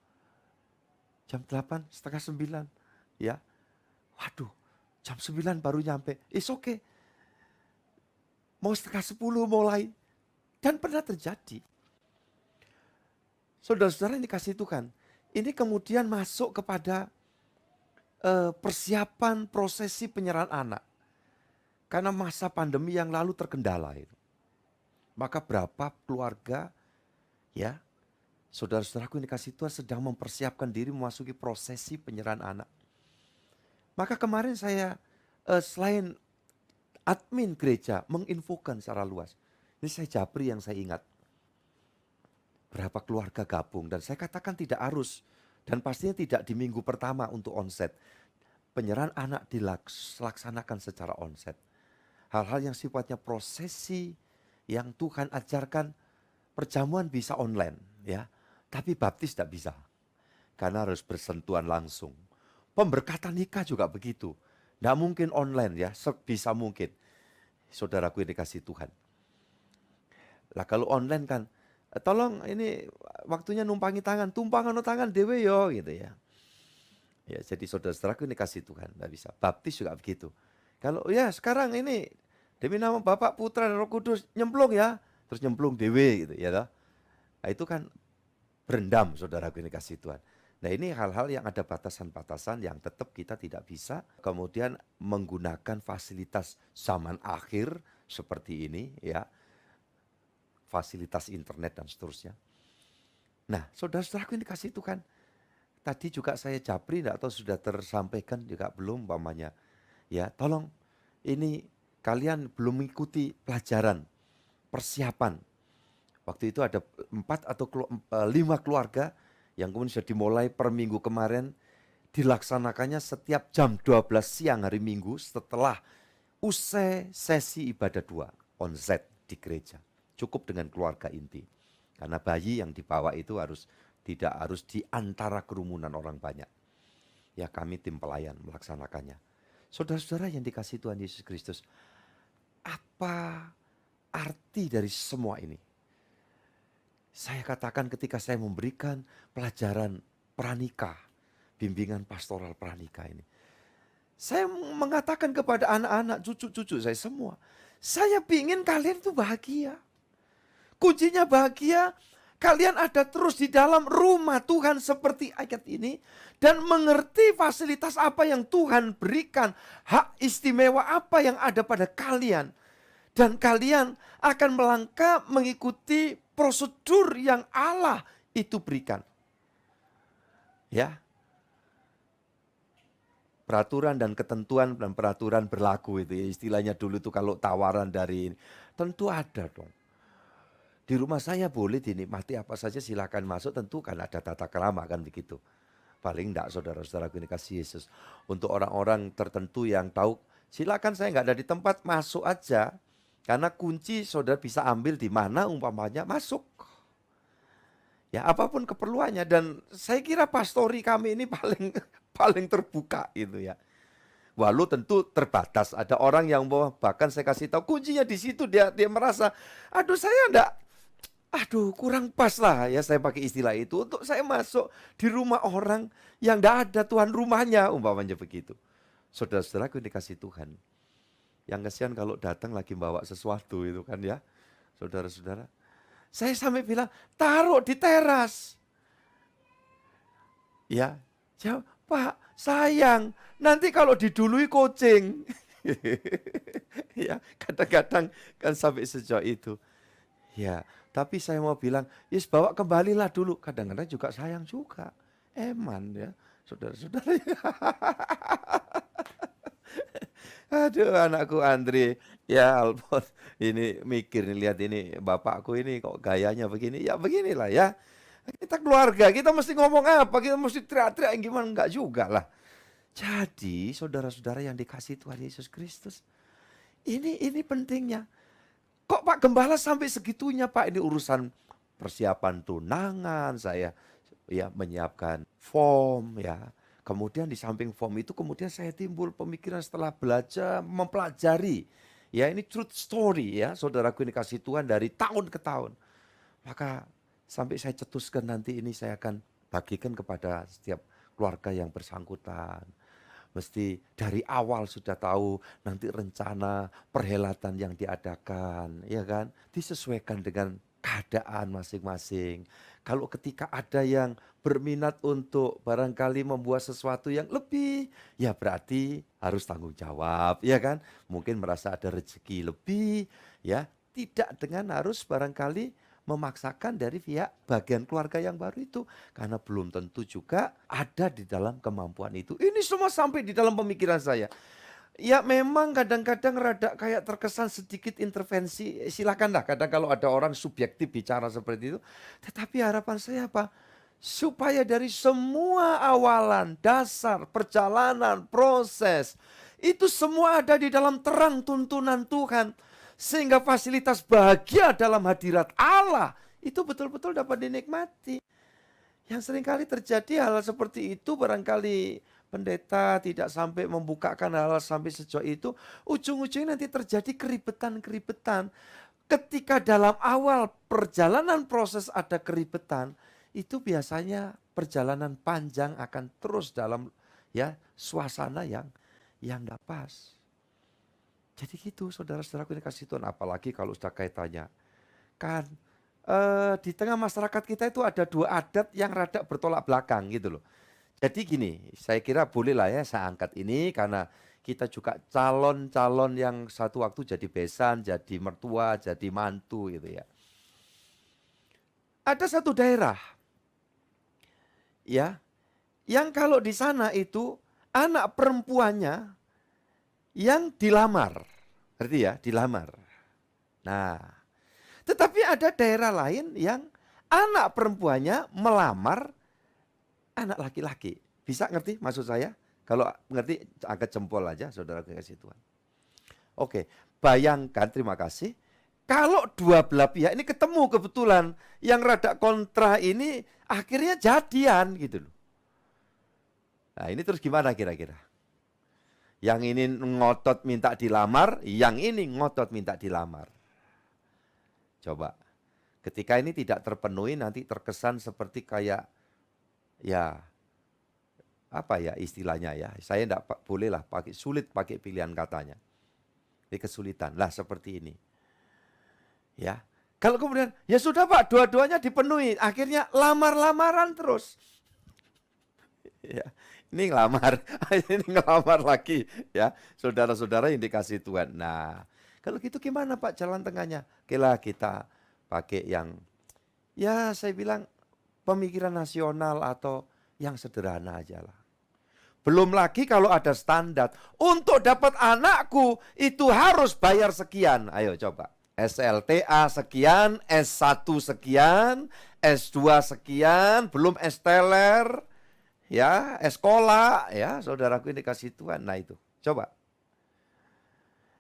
C: jam 8, setengah 9. Ya, waduh, jam 9 baru nyampe, oke. Mau setengah 10 mulai. Dan pernah terjadi. Saudara-saudara yang dikasih Tuhan, ini kemudian masuk kepada persiapan prosesi penyerahan anak. Karena masa pandemi yang lalu terkendala itu. Maka berapa keluarga, ya, saudara-saudaraku yang dikasih Tuhan sedang mempersiapkan diri memasuki prosesi penyerahan anak. Maka kemarin saya selain admin gereja menginfokan secara luas. Ini saya japri yang saya ingat. Berapa keluarga gabung dan saya katakan tidak harus. Dan pastinya tidak di minggu pertama untuk onset. Penyerahan anak dilaksanakan secara onset. Hal-hal yang sifatnya prosesi yang Tuhan ajarkan, perjamuan bisa online ya. Tapi baptis tidak bisa. Karena harus bersentuhan langsung. Pemberkatan nikah juga begitu. Tidak mungkin online ya, sebisa mungkin. Saudaraku yang dikasih Tuhan. Lah kalau online kan, tolong ini waktunya numpangi tangan, tumpangan tangan dewe yo gitu ya. Ya jadi saudara-saudaraku yang dikasih Tuhan, tidak bisa. Baptis juga begitu. Kalau ya sekarang ini demi nama Bapak, Putra, dan Roh Kudus nyemplung ya, terus nyemplung dewe gitu ya toh. Nah itu kan berendam saudaraku yang dikasih Tuhan. Nah ini hal-hal yang ada batasan-batasan yang tetap kita tidak bisa kemudian menggunakan fasilitas zaman akhir seperti ini ya, fasilitas internet dan seterusnya. Nah saudara-saudaraku yang dikasih Tuhan, tadi juga saya japri atau sudah tersampaikan juga belum umpamanya. Ya tolong ini kalian belum mengikuti pelajaran persiapan. Waktu itu ada 4 atau 5 keluarga yang kemudian sudah dimulai per minggu kemarin, dilaksanakannya setiap jam 12 siang hari Minggu setelah usai sesi ibadah 2 onset di gereja. Cukup dengan keluarga inti. Karena bayi yang dibawa itu tidak harus di antara kerumunan orang banyak. Ya kami tim pelayan melaksanakannya. Saudara-saudara yang dikasih Tuhan Yesus Kristus, apa arti dari semua ini. Saya katakan ketika saya memberikan pelajaran pranikah, bimbingan pastoral pranikah ini. Saya mengatakan kepada anak-anak, cucu-cucu saya semua, saya ingin kalian itu bahagia. Kuncinya bahagia, kalian ada terus di dalam rumah Tuhan seperti ayat ini. Dan mengerti fasilitas apa yang Tuhan berikan, hak istimewa apa yang ada pada kalian. Dan kalian akan melangkah mengikuti prosedur yang Allah itu berikan. Ya. Peraturan dan ketentuan dan peraturan berlaku itu ya. Istilahnya dulu itu kalau tawaran dari ini. Tentu ada dong. Di rumah saya boleh dinikmati apa saja silakan masuk, tentu kan ada tata krama kan begitu. Paling enggak saudara-saudara ini kasih Yesus. Untuk orang-orang tertentu yang tahu, silakan saya enggak ada di tempat, masuk aja. Karena kunci saudara bisa ambil di mana umpamanya masuk. Ya apapun keperluannya, dan saya kira pastori kami ini paling terbuka itu ya. Walau tentu terbatas, ada orang yang bahkan saya kasih tahu kuncinya di situ, dia merasa, aduh saya enggak, aduh kurang pas lah ya, saya pakai istilah itu untuk saya masuk di rumah orang yang enggak ada tuan rumahnya umpamanya begitu. Saudara-saudaraku dikasih Tuhan. Yang kasihan kalau datang lagi bawa sesuatu itu kan ya, saudara-saudara. Saya sampai bilang, taruh di teras. Ya, Pak, sayang, nanti kalau didului kucing. Ya, kadang-kadang kan sampai sejauh itu. Ya, tapi saya mau bilang, yes bawa kembalilah dulu. Kadang-kadang juga sayang juga. Eman ya, saudara-saudara. Aduh anakku Andri, ya Alphonse, ini mikir nih, lihat ini bapakku ini kok gayanya begini, ya beginilah ya. Kita keluarga, kita mesti ngomong apa, kita mesti teriak-teriak gimana, enggak juga lah. Jadi saudara-saudara yang dikasih Tuhan Yesus Kristus, ini pentingnya. Kok Pak Gembala sampai segitunya Pak, ini urusan persiapan tunangan, saya ya menyiapkan form ya. Kemudian di samping form itu kemudian saya timbul pemikiran setelah belajar, mempelajari. Ya ini truth story ya, saudaraku ini kasih Tuhan dari tahun ke tahun. Maka sampai saya cetuskan nanti ini saya akan bagikan kepada setiap keluarga yang bersangkutan. Mesti dari awal sudah tahu nanti rencana perhelatan yang diadakan, ya kan? Disesuaikan dengan keadaan masing-masing. Kalau ketika ada yang berminat untuk barangkali membuat sesuatu yang lebih, ya berarti harus tanggung jawab, ya kan? Mungkin merasa ada rezeki lebih, ya. Tidak dengan harus barangkali memaksakan dari pihak bagian keluarga yang baru itu. Karena belum tentu juga ada di dalam kemampuan itu. Ini semua sampai di dalam pemikiran saya. Ya memang kadang-kadang rada kayak terkesan sedikit intervensi, silakanlah kadang kalau ada orang subjektif bicara seperti itu. Tetapi harapan saya apa? Supaya dari semua awalan, dasar, perjalanan, proses, itu semua ada di dalam terang tuntunan Tuhan. Sehingga fasilitas bahagia dalam hadirat Allah itu betul-betul dapat dinikmati. Yang seringkali terjadi hal seperti itu barangkali pendeta tidak sampai membukakan hal sampai sejauh itu, ujung-ujungnya nanti terjadi keribetan-keribetan. Ketika dalam awal perjalanan proses ada keribetan, itu biasanya perjalanan panjang akan terus dalam ya suasana yang tidak pas. Jadi gitu saudara-saudaraku ini kasih Tuhan, apalagi kalau sudah kaitannya. Kan di tengah masyarakat kita itu ada dua adat yang rada bertolak belakang gitu loh. Jadi gini, saya kira boleh lah ya saya angkat ini karena kita juga calon-calon yang satu waktu jadi besan, jadi mertua, jadi mantu gitu ya. Ada satu daerah ya, yang kalau di sana itu anak perempuannya yang dilamar, ngerti ya, dilamar. Nah, tetapi ada daerah lain yang anak perempuannya melamar anak laki-laki. Bisa ngerti maksud saya? Kalau ngerti angkat jempol aja saudara kasih Tuhan. Oke, bayangkan, terima kasih. Kalau dua belah pihak ini ketemu kebetulan yang rada kontra ini akhirnya jadian gitu loh. Nah ini terus gimana kira-kira? Yang ini ngotot minta dilamar, yang ini ngotot minta dilamar. Coba. Ketika ini tidak terpenuhi nanti terkesan seperti kayak ya apa ya istilahnya ya. Saya enggak boleh lah sulit pakai pilihan katanya. Ini kesulitan. Lah seperti ini. Ya. Kalau kemudian, ya sudah Pak, dua-duanya dipenuhi. Akhirnya lamar-lamaran terus. Ya, ini ngelamar, ini ngelamar lagi. Ya, saudara-saudara yang dikasih Tuhan. Nah, kalau gitu gimana Pak jalan tengahnya? Oke lah kita pakai yang, ya saya bilang pemikiran nasional atau yang sederhana aja lah. Belum lagi kalau ada standar. Untuk dapat anakku itu harus bayar sekian. Ayo coba. SLTA sekian, S1 sekian, S2 sekian, belum S-teler, ya, sekolah, ya, saudaraku ini dikasih Tuhan. Nah itu, coba.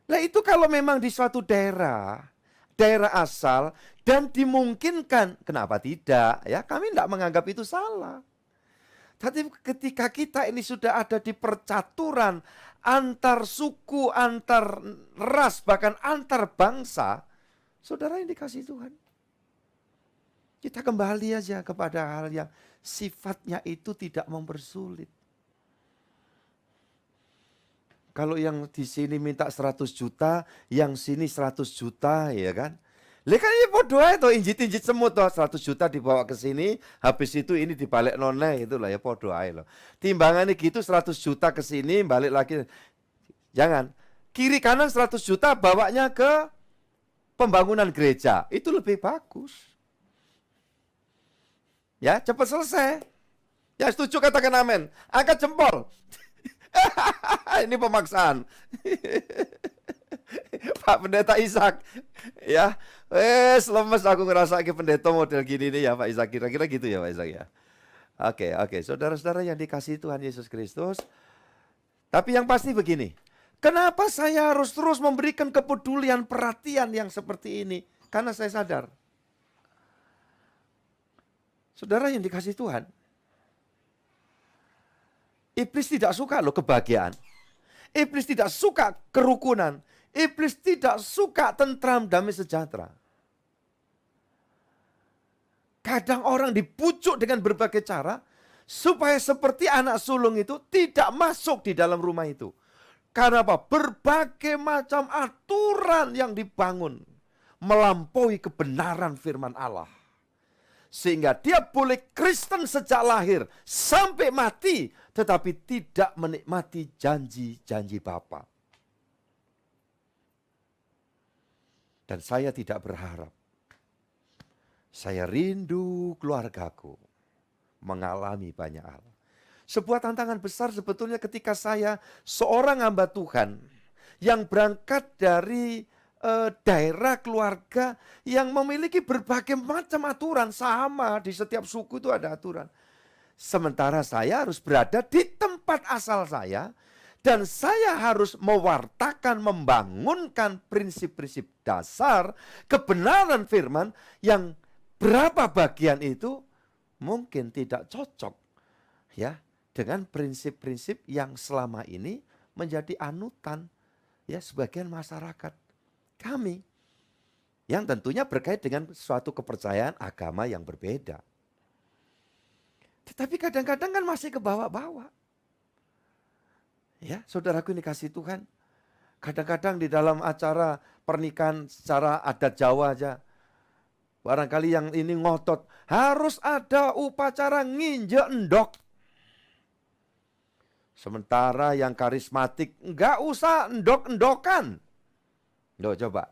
C: Nah itu kalau memang di suatu daerah asal dan dimungkinkan, kenapa tidak? Ya, kami tidak menganggap itu salah. Tapi ketika kita ini sudah ada di percaturan antar suku, antar ras, bahkan antar bangsa, saudara yang dikasih Tuhan, kita kembali aja kepada hal yang sifatnya itu tidak mempersulit. Kalau yang di sini minta 100 juta, yang sini 100 juta, ya kan? Lihat kan ini podo aja tuh, injit-injit semut tuh, 100 juta dibawa ke sini, habis itu ini dibalik nolnya, itulah ya podo aja loh. Timbangannya gitu 100 juta ke sini, balik lagi. Jangan, kiri kanan 100 juta bawanya ke pembangunan gereja, itu lebih bagus. Ya, cepat selesai. Ya setuju katakan amin. Angkat jempol. Ini pemaksaan. Pak Pendeta Ishak. Ya, lemes aku ngerasa ke pendeta model gini nih ya Pak Ishak. Kira-kira gitu ya Pak Ishak ya. Oke. Saudara-saudara yang dikasihi Tuhan Yesus Kristus. Tapi yang pasti begini. Kenapa saya harus terus memberikan kepedulian, perhatian yang seperti ini? Karena saya sadar. Saudara yang dikasihi Tuhan. Iblis tidak suka loh kebahagiaan. Iblis tidak suka kerukunan. Iblis tidak suka tentram, damai sejahtera. Kadang orang dibujuk dengan berbagai cara supaya seperti anak sulung itu tidak masuk di dalam rumah itu. Karena apa? Berbagai macam aturan yang dibangun melampaui kebenaran firman Allah. Sehingga dia boleh Kristen sejak lahir sampai mati, tetapi tidak menikmati janji-janji Bapa. Dan saya tidak berharap. Saya rindu keluargaku mengalami banyak hal. Sebuah tantangan besar sebetulnya ketika saya seorang hamba Tuhan yang berangkat dari daerah keluarga yang memiliki berbagai macam aturan, sama di setiap suku itu ada aturan. Sementara saya harus berada di tempat asal saya dan saya harus mewartakan, membangunkan prinsip-prinsip dasar kebenaran firman yang berapa bagian itu mungkin tidak cocok ya dengan prinsip-prinsip yang selama ini menjadi anutan ya sebagian masyarakat kami yang tentunya berkait dengan suatu kepercayaan agama yang berbeda. Tetapi kadang-kadang kan masih ke bawah-bawah. Ya, saudaraku ini kasih Tuhan. Kadang-kadang di dalam acara pernikahan secara adat Jawa aja, barangkali yang ini ngotot, harus ada upacara nginjek endok. Sementara yang karismatik enggak usah endok-endokan. Loh coba.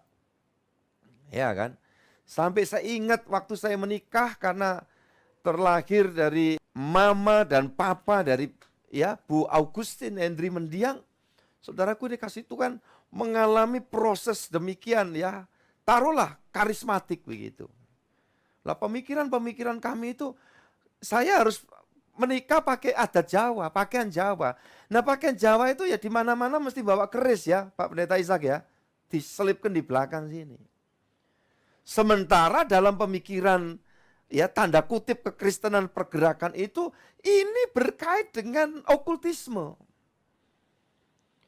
C: Ya kan? Sampai saya ingat waktu saya menikah karena terlahir dari mama dan papa dari ya Bu Augustin Hendri Mendiang. Saudaraku dikasih Tuhan mengalami proses demikian ya. Taruhlah karismatik begitu. Lah pemikiran-pemikiran kami itu saya harus menikah pakai adat Jawa, pakaian Jawa. Nah pakaian Jawa itu ya di mana-mana mesti bawa keris ya, Pak Pendeta Ishak ya. Diselipkan di belakang sini. Sementara dalam pemikiran ya tanda kutip kekristenan pergerakan itu ini berkait dengan okultisme.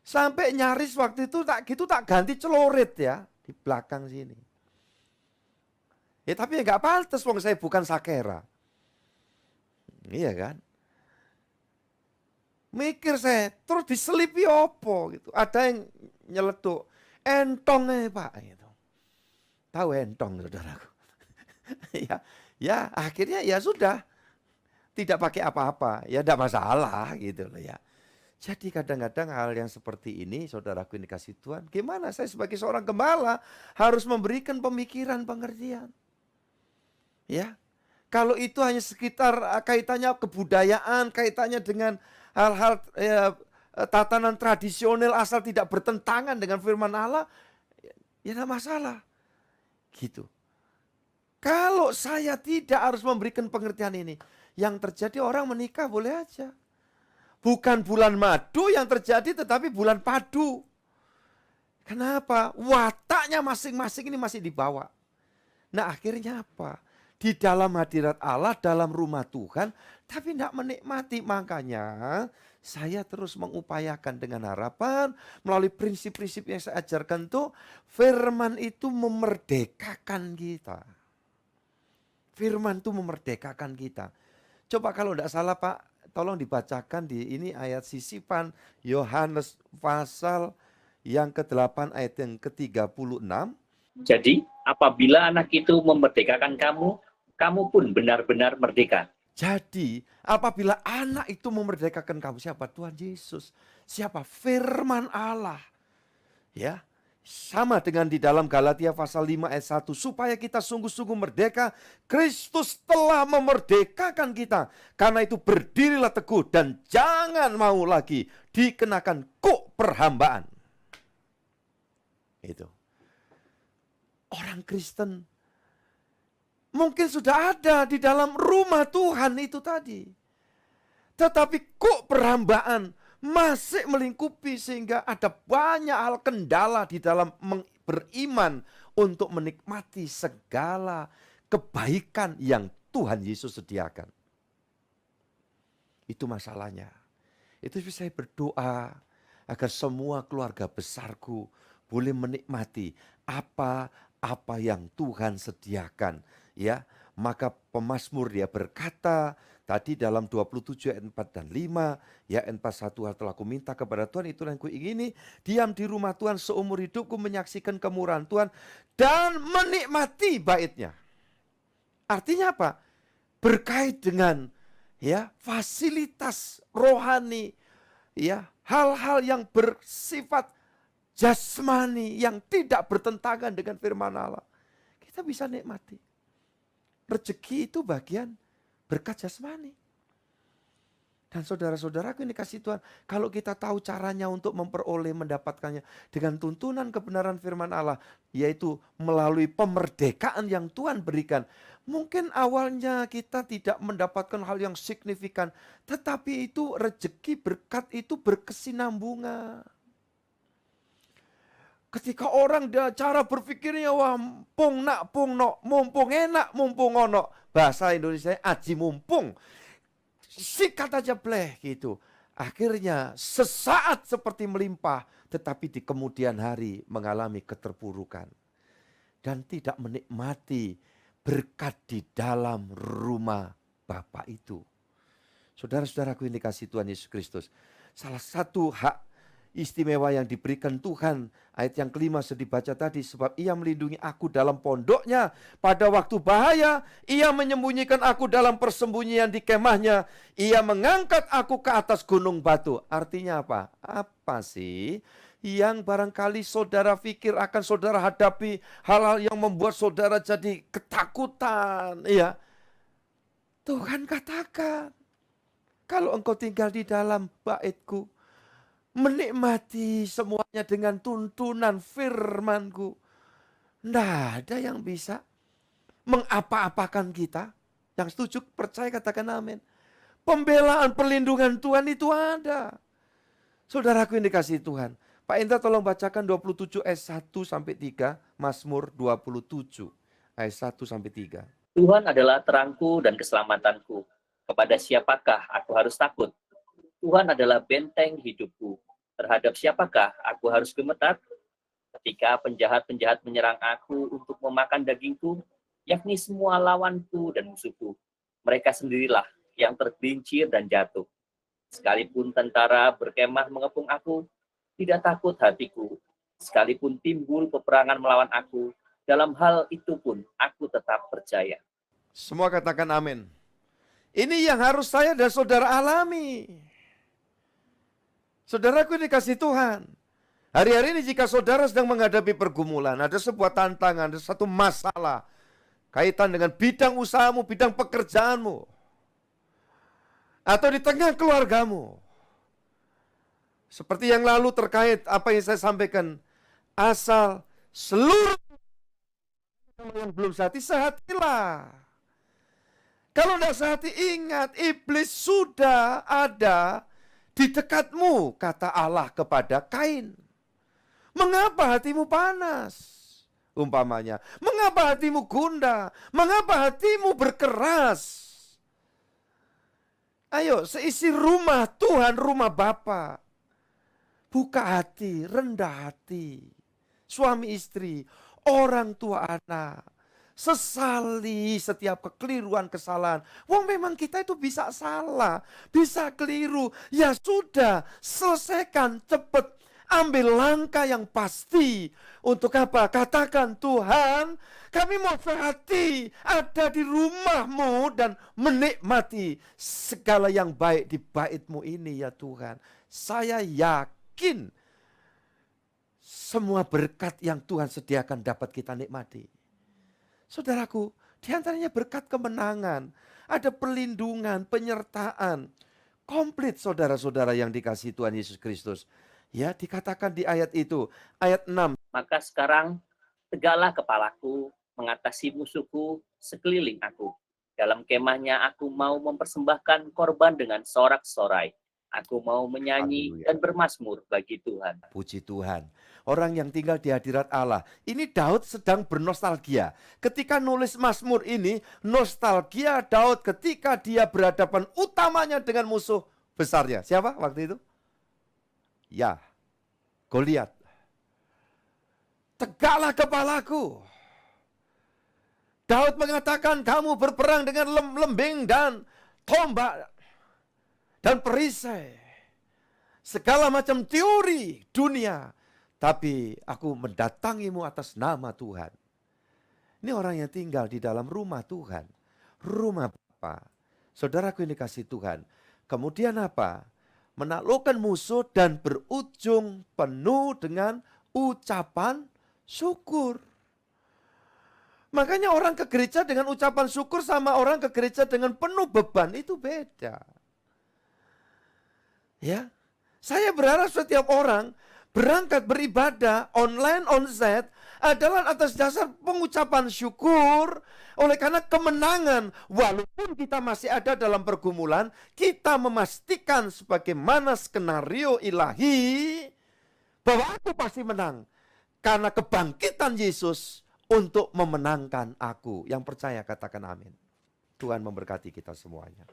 C: Sampai nyaris waktu itu tak ganti celurit ya di belakang sini. Ya tapi ya nggak pantas, wong saya bukan sakera. Iya kan? Mikir saya, terus diselipi opo gitu. Ada yang nyeletuk, entongnya Pak. Gitu. Tahu entong, saudaraku. ya akhirnya ya sudah. Tidak pakai apa-apa, ya tidak masalah gitu loh ya. Jadi kadang-kadang hal yang seperti ini, saudaraku ini kasih Tuhan, gimana saya sebagai seorang gembala harus memberikan pemikiran, pengertian. Ya, kalau itu hanya sekitar kaitannya kebudayaan, kaitannya dengan hal-hal tatanan tradisional asal tidak bertentangan dengan firman Allah, ya tidak masalah. Gitu. Kalau saya tidak harus memberikan pengertian ini, yang terjadi orang menikah boleh aja. Bukan bulan madu yang terjadi, tetapi bulan padu. Kenapa? Wataknya masing-masing ini masih dibawa. Nah akhirnya apa? Di dalam hadirat Allah, dalam rumah Tuhan, tapi tidak menikmati. Makanya saya terus mengupayakan dengan harapan, melalui prinsip-prinsip yang saya ajarkan itu, firman itu memerdekakan kita. Firman itu memerdekakan kita. Coba kalau tidak salah Pak, tolong dibacakan di ini ayat sisipan Yohanes pasal yang ke-8 ayat yang ke-36.
D: Jadi, apabila anak itu memerdekakan kamu, kamu pun benar-benar merdeka.
C: Jadi, apabila anak itu memerdekakan kamu, siapa? Tuhan Yesus. Siapa? Firman Allah. Ya. Sama dengan di dalam Galatia pasal 5 ayat 1. Supaya kita sungguh-sungguh merdeka, Kristus telah memerdekakan kita. Karena itu berdirilah teguh dan jangan mau lagi dikenakan kuk perhambaan. Itu. Orang Kristen mungkin sudah ada di dalam rumah Tuhan itu tadi. Tetapi kuk perhambaan masih melingkupi sehingga ada banyak hal kendala di dalam beriman untuk menikmati segala kebaikan yang Tuhan Yesus sediakan. Itu masalahnya. Itu saya berdoa agar semua keluarga besarku boleh menikmati apa yang Tuhan sediakan. Ya, maka pemazmur dia berkata tadi dalam 27 ayat 4 dan 5, ya ayat 41 hal telah ku minta kepada Tuhan, itulah yang ku ingini, diam di rumah Tuhan seumur hidupku, menyaksikan kemurahan Tuhan dan menikmati baitnya. Artinya apa? Berkait dengan ya fasilitas rohani, ya hal-hal yang bersifat jasmani yang tidak bertentangan dengan firman Allah. Kita bisa nikmati. Rezeki itu bagian berkat jasmani. Dan saudara-saudaraku ini kasih Tuhan, kalau kita tahu caranya untuk memperoleh mendapatkannya dengan tuntunan kebenaran firman Allah, yaitu melalui pemerdekaan yang Tuhan berikan. Mungkin awalnya kita tidak mendapatkan hal yang signifikan, tetapi itu rezeki berkat itu berkesinambungan. Ketika orang cara berpikirnya wah pung nak pung no, mumpung enak mumpung ono. Bahasa Indonesia aji mumpung. Sikat aja bleh gitu. Akhirnya sesaat seperti melimpah, tetapi di kemudian hari mengalami keterpurukan. Dan tidak menikmati berkat di dalam rumah Bapa itu. Saudara-saudaraku yang dikasihi Tuhan Yesus Kristus. Salah satu hak istimewa yang diberikan Tuhan, ayat yang kelima sudah dibaca tadi, sebab ia melindungi aku dalam pondoknya, pada waktu bahaya, ia menyembunyikan aku dalam persembunyian di kemahnya, ia mengangkat aku ke atas gunung batu. Artinya apa? Apa sih yang barangkali saudara pikir akan saudara hadapi, hal-hal yang membuat saudara jadi ketakutan, ya. Tuhan katakan, kalau engkau tinggal di dalam baitku, menikmati semuanya dengan tuntunan firman-Ku, tidak ada yang bisa mengapa-apakan kita. Yang setuju percaya katakan amin. Pembelaan perlindungan Tuhan itu ada. Saudaraku yang dikasihi Tuhan, Pak Indra tolong bacakan 27 ayat 1 sampai 3, Mazmur 27 ayat 1 sampai 3.
D: Tuhan adalah terangku dan keselamatanku. Kepada siapakah aku harus takut? Tuhan adalah benteng hidupku. Terhadap siapakah aku harus gemetar? Ketika penjahat-penjahat menyerang aku untuk memakan dagingku, yakni semua lawanku dan musuhku. Mereka sendirilah yang tergelincir dan jatuh. Sekalipun tentara berkemah mengepung aku, tidak takut hatiku. Sekalipun timbul peperangan melawan aku, dalam hal itu pun aku tetap percaya.
C: Semua katakan amin. Ini yang harus saya dan saudara alami. Saudaraku yang dikasih Tuhan. Hari-hari ini jika saudara sedang menghadapi pergumulan, ada sebuah tantangan, ada satu masalah, kaitan dengan bidang usahamu, bidang pekerjaanmu, atau di tengah keluargamu. Seperti yang lalu terkait apa yang saya sampaikan, asal seluruh yang belum sehati, sehatilah. Kalau tidak sehati, ingat, iblis sudah ada di dekatmu, kata Allah kepada Kain. Mengapa hatimu panas? Umpamanya, mengapa hatimu gundah? Mengapa hatimu berkeras? Ayo, seisi rumah Tuhan, rumah Bapa. Buka hati, rendah hati. Suami istri, orang tua anak. Sesali setiap kekeliruan, kesalahan. Wong memang kita itu bisa salah, bisa keliru. Ya sudah, selesaikan cepat. Ambil langkah yang pasti. Untuk apa? Katakan, Tuhan, kami mau sehati ada di rumahmu dan menikmati segala yang baik di bait-Mu ini ya Tuhan. Saya yakin semua berkat yang Tuhan sediakan dapat kita nikmati. Saudaraku, di antaranya berkat kemenangan, ada perlindungan, penyertaan. Komplit saudara-saudara yang dikasihi Tuhan Yesus Kristus. Ya, dikatakan di ayat itu, ayat 6.
D: Maka sekarang tegaklah kepalaku mengatasi musuhku sekeliling aku. Dalam kemahnya aku mau mempersembahkan korban dengan sorak-sorai. Aku mau menyanyi
C: Haleluya.
D: dan bermazmur bagi Tuhan.
C: Puji Tuhan. Orang yang tinggal di hadirat Allah. Ini Daud sedang bernostalgia. Ketika nulis Mazmur ini, nostalgia Daud ketika dia berhadapan utamanya dengan musuh besarnya. Siapa waktu itu? Ya, Goliat. Tegaklah kepalaku. Daud mengatakan kamu berperang dengan lembing dan tombak dan perisai. Segala macam teori dunia. Tapi aku mendatangimu atas nama Tuhan. Ini orang yang tinggal di dalam rumah Tuhan. Rumah Bapa. Saudaraku yang dikasih Tuhan. Kemudian apa? Menaklukkan musuh dan berujung penuh dengan ucapan syukur. Makanya orang ke gereja dengan ucapan syukur sama orang ke gereja dengan penuh beban itu beda. Ya, saya berharap setiap orang berangkat beribadah online onsite adalah atas dasar pengucapan syukur. Oleh karena kemenangan, walaupun kita masih ada dalam pergumulan, kita memastikan sebagaimana skenario ilahi bahwa aku pasti menang. Karena kebangkitan Yesus untuk memenangkan aku. Yang percaya katakan amin. Tuhan memberkati kita semuanya.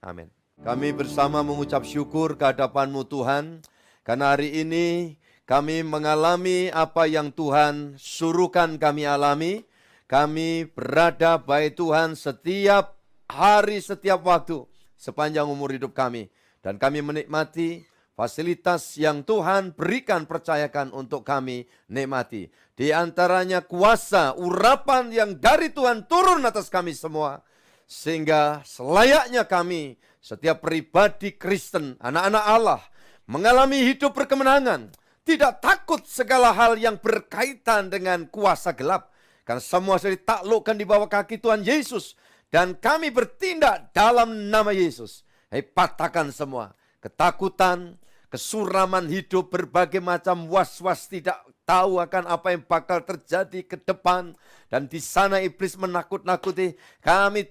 C: Amin. Kami bersama mengucap syukur ke hadapan-Mu Tuhan. Karena hari ini kami mengalami apa yang Tuhan suruhkan kami alami. Kami berada baik Tuhan setiap hari, setiap waktu, sepanjang umur hidup kami. Dan kami menikmati fasilitas yang Tuhan berikan, percayakan untuk kami nikmati. Di antaranya kuasa, urapan yang dari Tuhan turun atas kami semua. Sehingga selayaknya kami, setiap pribadi Kristen, anak-anak Allah, mengalami hidup berkemenangan. Tidak takut segala hal yang berkaitan dengan kuasa gelap. Karena semua sudah ditaklukkan di bawah kaki Tuhan Yesus. Dan kami bertindak dalam nama Yesus. Patahkan semua ketakutan, kesuraman hidup, berbagai macam was-was, tidak tahu akan apa yang bakal terjadi ke depan. Dan di sana iblis menakut-nakuti. Kami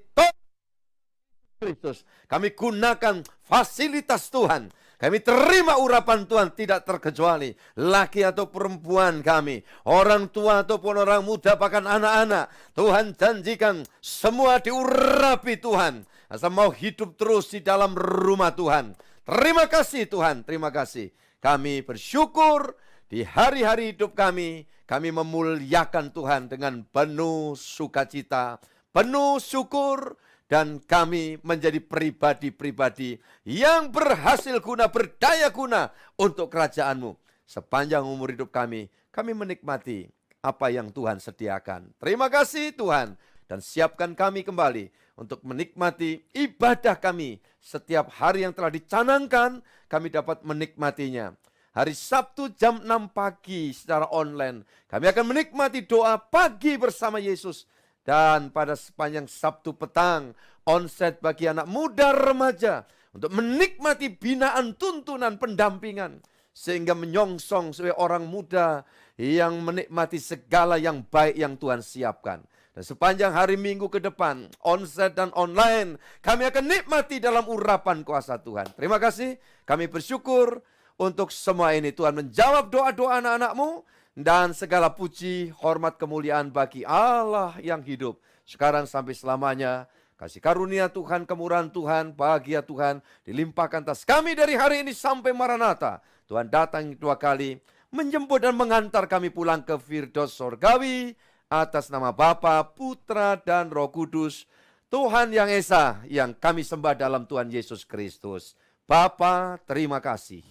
C: Kristus. Kami gunakan fasilitas Tuhan. Kami terima urapan Tuhan tidak terkecuali. Laki atau perempuan kami. Orang tua ataupun orang muda bahkan anak-anak. Tuhan janjikan semua diurapi Tuhan. Asal mau hidup terus di dalam rumah Tuhan. Terima kasih Tuhan. Terima kasih. Kami bersyukur Di hari-hari hidup kami memuliakan Tuhan dengan penuh sukacita, penuh syukur, dan kami menjadi pribadi-pribadi yang berhasil guna, berdaya guna untuk kerajaan-Mu. Sepanjang umur hidup kami menikmati apa yang Tuhan sediakan. Terima kasih Tuhan, dan siapkan kami kembali untuk menikmati ibadah kami. Setiap hari yang telah dicanangkan, kami dapat menikmatinya. Hari Sabtu jam 6 pagi secara online, kami akan menikmati doa pagi bersama Yesus. Dan pada sepanjang Sabtu petang, onsite bagi anak muda remaja untuk menikmati binaan, tuntunan, pendampingan. Sehingga menyongsong sebagai orang muda yang menikmati segala yang baik yang Tuhan siapkan. Dan sepanjang hari Minggu ke depan, onsite dan online, kami akan nikmati dalam urapan kuasa Tuhan. Terima kasih, kami bersyukur untuk semua ini. Tuhan menjawab doa-doa anak-anak-Mu. Dan segala puji, hormat, kemuliaan bagi Allah yang hidup sekarang sampai selamanya. Kasih karunia Tuhan, kemurahan Tuhan, bahagia Tuhan dilimpahkan atas kami dari hari ini sampai Maranatha. Tuhan datang 2 kali, menjemput dan mengantar kami pulang ke Firdaus Sorgawi. Atas nama Bapa, Putra, dan Roh Kudus, Tuhan yang Esa, yang kami sembah dalam Tuhan Yesus Kristus. Bapa, terima kasih.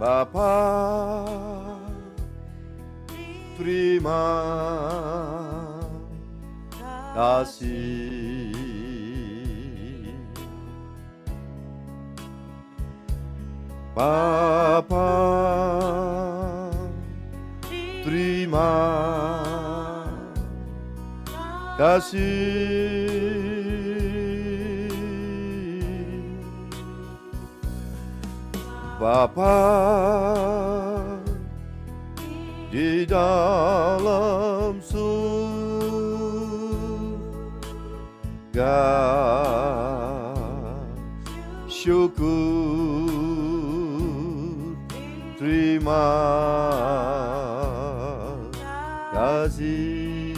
C: Bapa, terima kasih. Bapa, terima kasih. Bapa, di dalam surga, syukur, terima kasih.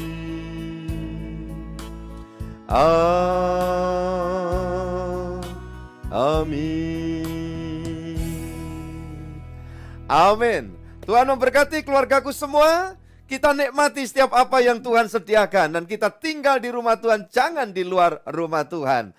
C: Amin. Amin. Tuhan memberkati keluargaku semua. Kita nikmati setiap apa yang Tuhan sediakan. Dan kita tinggal di rumah Tuhan, jangan di luar rumah Tuhan.